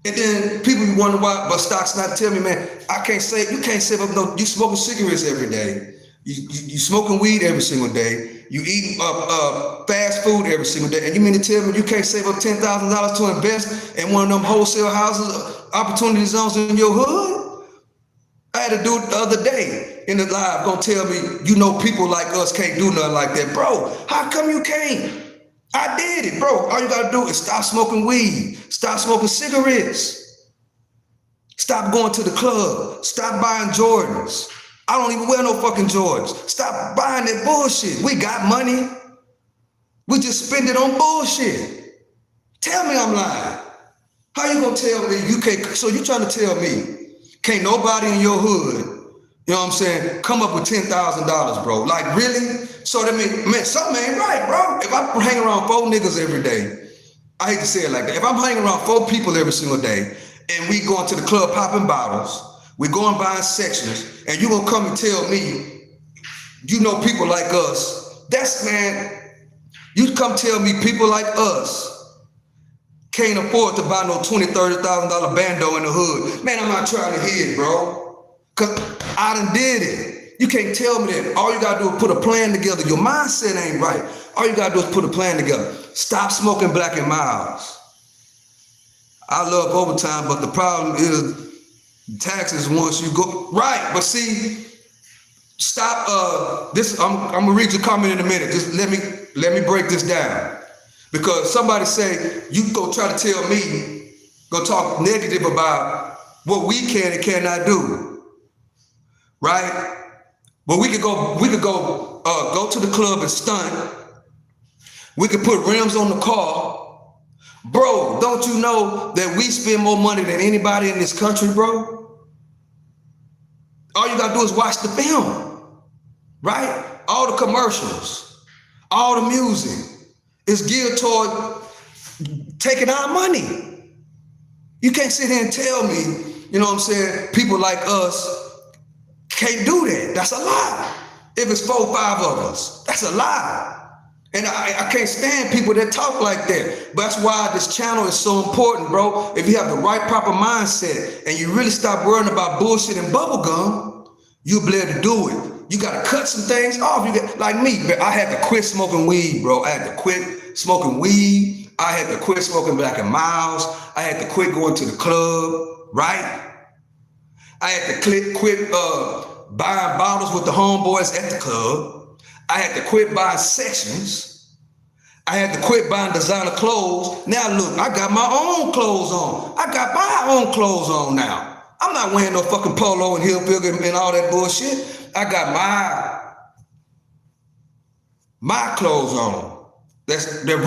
And then people wonder why, but Stock's not tell me, man, you can't save up no, you smoking cigarettes every day. You smoking weed every single day. You eating fast food every single day. And you mean to tell me you can't save up $10,000 to invest in one of them wholesale houses, opportunity zones in your hood? I had to do it the other day in the live, gonna tell me, you know, people like us can't do nothing like that. Bro, how come you can't? I did it, bro. All you gotta do is stop smoking weed. Stop smoking cigarettes. Stop going to the club. Stop buying Jordans. I don't even wear no fucking Jordans. Stop buying that bullshit. We got money. We just spend it on bullshit. Tell me I'm lying. How you gonna tell me you can't? So you trying to tell me can't nobody in your hood, you know what I'm saying, come up with $10,000, bro? Like really? So that means, man, something ain't right, bro. If I'm hanging around 4 niggas every day, I hate to say it like that. If I'm hanging around 4 people every single day and we going to the club popping bottles, we going buying sections, and you gonna come and tell me, you know, people like us, that's, man, you come tell me people like us can't afford to buy no $20,000, $30,000 bando in the hood. Man, I'm not trying to hear it, bro. Cause I done did it. You can't tell me that. All you gotta do is put a plan together. Your mindset ain't right. All you gotta do is put a plan together. Stop smoking Black and Milds. I love overtime, but the problem is taxes once you go right. But see, stop. I'm gonna read your comment in a minute. Just let me break this down, because somebody say you go try to tell me, go talk negative about what we can and cannot do, right? But we could go to the club and stunt. We could put rims on the car. Bro, don't you know that we spend more money than anybody in this country, bro? All you gotta do is watch the film, right? All the commercials, all the music is geared toward taking our money. You can't sit here and tell me, you know what I'm saying, people like us can't do that. That's a lie. if it's 4 or 5 of us. That's a lie. And I can't stand people that talk like that. But that's why this channel is so important, bro. If you have the right proper mindset and you really stop worrying about bullshit and bubblegum, you'll be able to do it. You got to cut some things off. You got, like me, I had to quit smoking weed, bro. I had to quit smoking weed. I had to quit smoking Black and Milds. I had to quit going to the club, right? I had to quit buying bottles with the homeboys at the club. I had to quit buying sections. I had to quit buying designer clothes. Now look, I got my own clothes on. I got my own clothes on now. I'm not wearing no fucking polo and heel figure and all that bullshit. I got my clothes on. That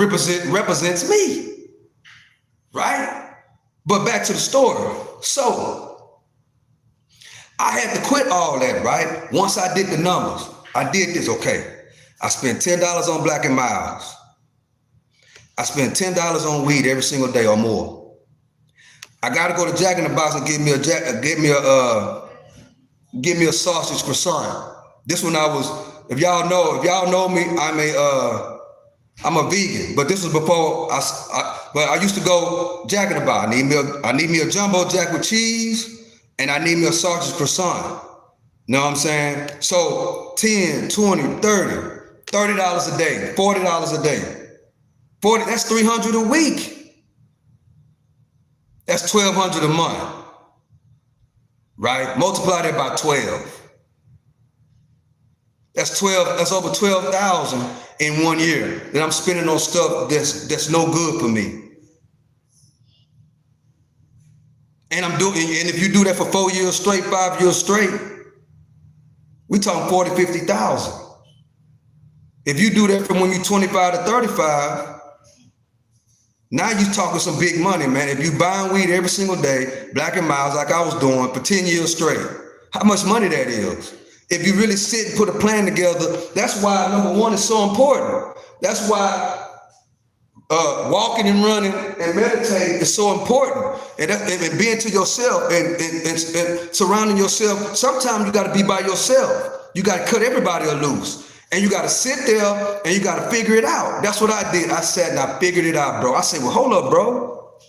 represents me. Right? But back to the story. So I had to quit all that, right? Once I did the numbers. I did this, okay. I spent $10 on Black and Milds. I spent $10 on weed every single day or more. I gotta go to Jack in the Box and give me a sausage croissant. This one if y'all know me, I'm a vegan, but this was before but I used to go Jack in the Box. I need me a jumbo jack with cheese, and I need me a sausage croissant. Know what I'm saying? So 10, 20, 30, $30 a day, $40 a day. 40, that's $300 a week. That's $1,200 a month. Right? Multiply that by 12. That's over 12,000 in 1 year that I'm spending on stuff that's no good for me. And if you do that for 4 years straight, 5 years straight, we talking 40, 50,000. If you do that from when you're 25 to 35, now you're talking some big money, man. If you buying weed every single day, Black and Milds like I was doing for 10 years straight, how much money that is? If you really sit and put a plan together, that's why number one is so important. That's why walking and running and meditating is so important. And being to yourself and surrounding yourself. Sometimes you got to be by yourself. You got to cut everybody loose. And you got to sit there and you got to figure it out. That's what I did. I sat and I figured it out, bro. I said, well, hold up, bro.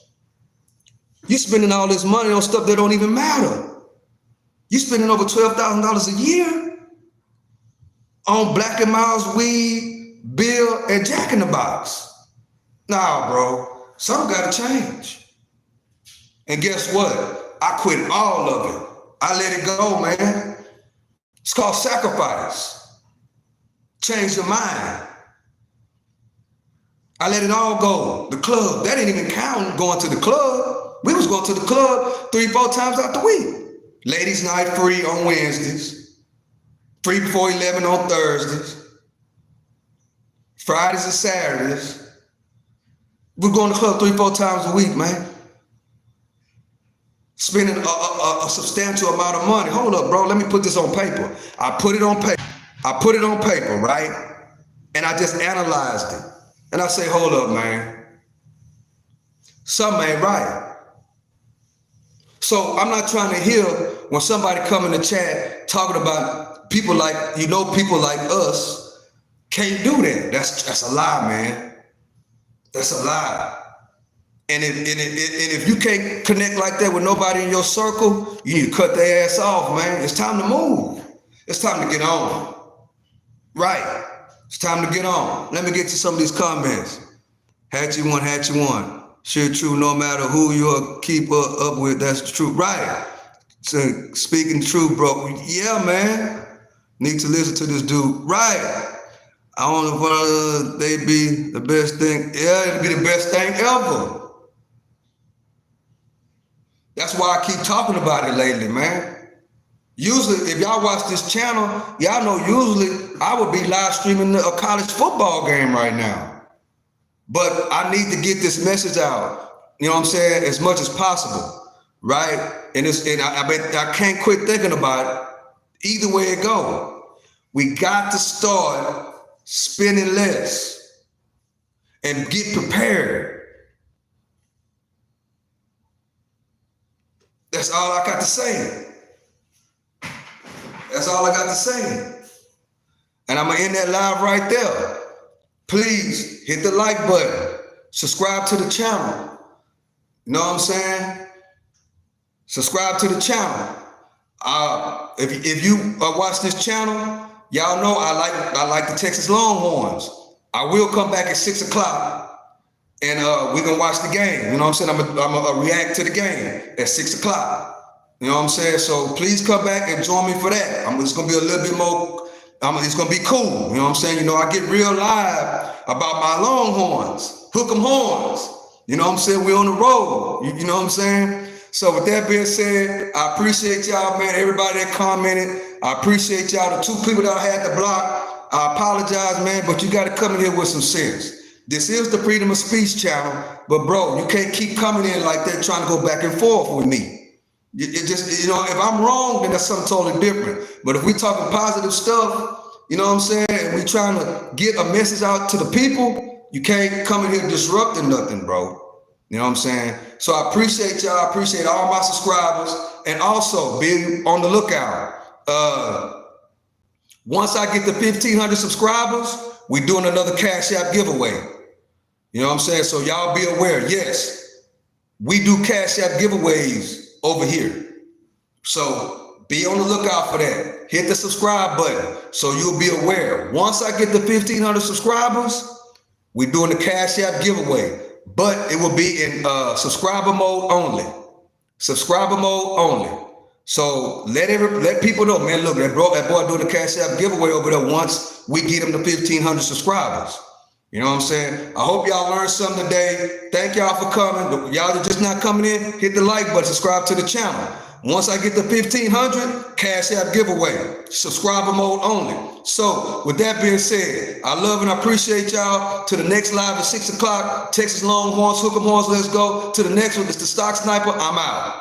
You spending all this money on stuff that don't even matter. You spending over $12,000 a year on Black and Milds, weed, Bill, and Jack in the Box. Nah, bro, something gotta change. And guess what? I quit all of it. I let it go, man. It's called sacrifice. Change your mind. I let it all go. The club, that didn't even count going to the club. We was going to the club 3-4 times out the week. Ladies' night free on Wednesdays. Free before 11 on Thursdays. Fridays and Saturdays. We're going to the club 3-4 times a week, man. Spending a substantial amount of money. Hold up, bro. Let me put this on paper. I put it on paper, right? And I just analyzed it. And I say, hold up, man. Something ain't right. So I'm not trying to hear when somebody come in the chat talking about people like us can't do that. That's a lie, man. That's a lie. And if you can't connect like that with nobody in your circle, you need to cut their ass off, man. It's time to move. It's time to get on. Right. It's time to get on. Let me get to some of these comments. Hatchy one. Sure true, no matter who you're keep up with, that's the truth. Right. So speaking truth, bro. Yeah, man. Need to listen to this dude. Right. I don't know if they be the best thing. Yeah, it'd be the best thing ever. That's why I keep talking about it lately, man. Usually, if y'all watch this channel, y'all know usually I would be live streaming a college football game right now. But I need to get this message out, you know what I'm saying, as much as possible, right? And I can't quit thinking about it. Either way it go, we got to start spending less and get prepared. That's all I got to say. That's all I got to say. And I'm going to end that live right there. Please hit the like button. Subscribe to the channel. You know what I'm saying? Subscribe to the channel. If you watch this channel, y'all know I like the Texas Longhorns. I will come back at 6 o'clock and we can watch the game. You know what I'm saying? I'm gonna react to the game at 6 o'clock. You know what I'm saying? So please come back and join me for that. It's gonna be a little bit more. It's gonna be cool. You know what I'm saying? You know, I get real live about my Longhorns, hook 'em horns. You know what I'm saying? We on the road. You know what I'm saying? So with that being said, I appreciate y'all, man. Everybody that commented, I appreciate y'all. The 2 people that I had to block, I apologize, man. But you got to come in here with some sense. This is the Freedom of Speech channel, but bro, you can't keep coming in like that trying to go back and forth with me. It just, you know, if I'm wrong, then that's something totally different. But if we talking positive stuff, you know what I'm saying, and we trying to get a message out to the people, you can't come in here disrupting nothing, bro. You know what I'm saying? So I appreciate y'all. I appreciate all my subscribers. And also be on the lookout. Once I get to 1,500 subscribers, we're doing another Cash App giveaway. You know what I'm saying? So y'all be aware. Yes, we do Cash App giveaways over here. So be on the lookout for that. Hit the subscribe button so you'll be aware. Once I get to 1,500 subscribers, we're doing the Cash App giveaway. But it will be in subscriber mode only. Subscriber mode only. So let people know, man, look, that boy doing the Cash App giveaway over there once we get him to 1,500 subscribers. You know what I'm saying? I hope y'all learned something today. Thank y'all for coming. Y'all are just not coming in, hit the like button, subscribe to the channel. Once I get to 1,500, Cash App giveaway, subscriber mode only. So with that being said, I love and I appreciate y'all. To the next live at 6 o'clock, Texas Longhorns, hook 'em horns, let's go. To the next one, it's the Stock Sniper, I'm out.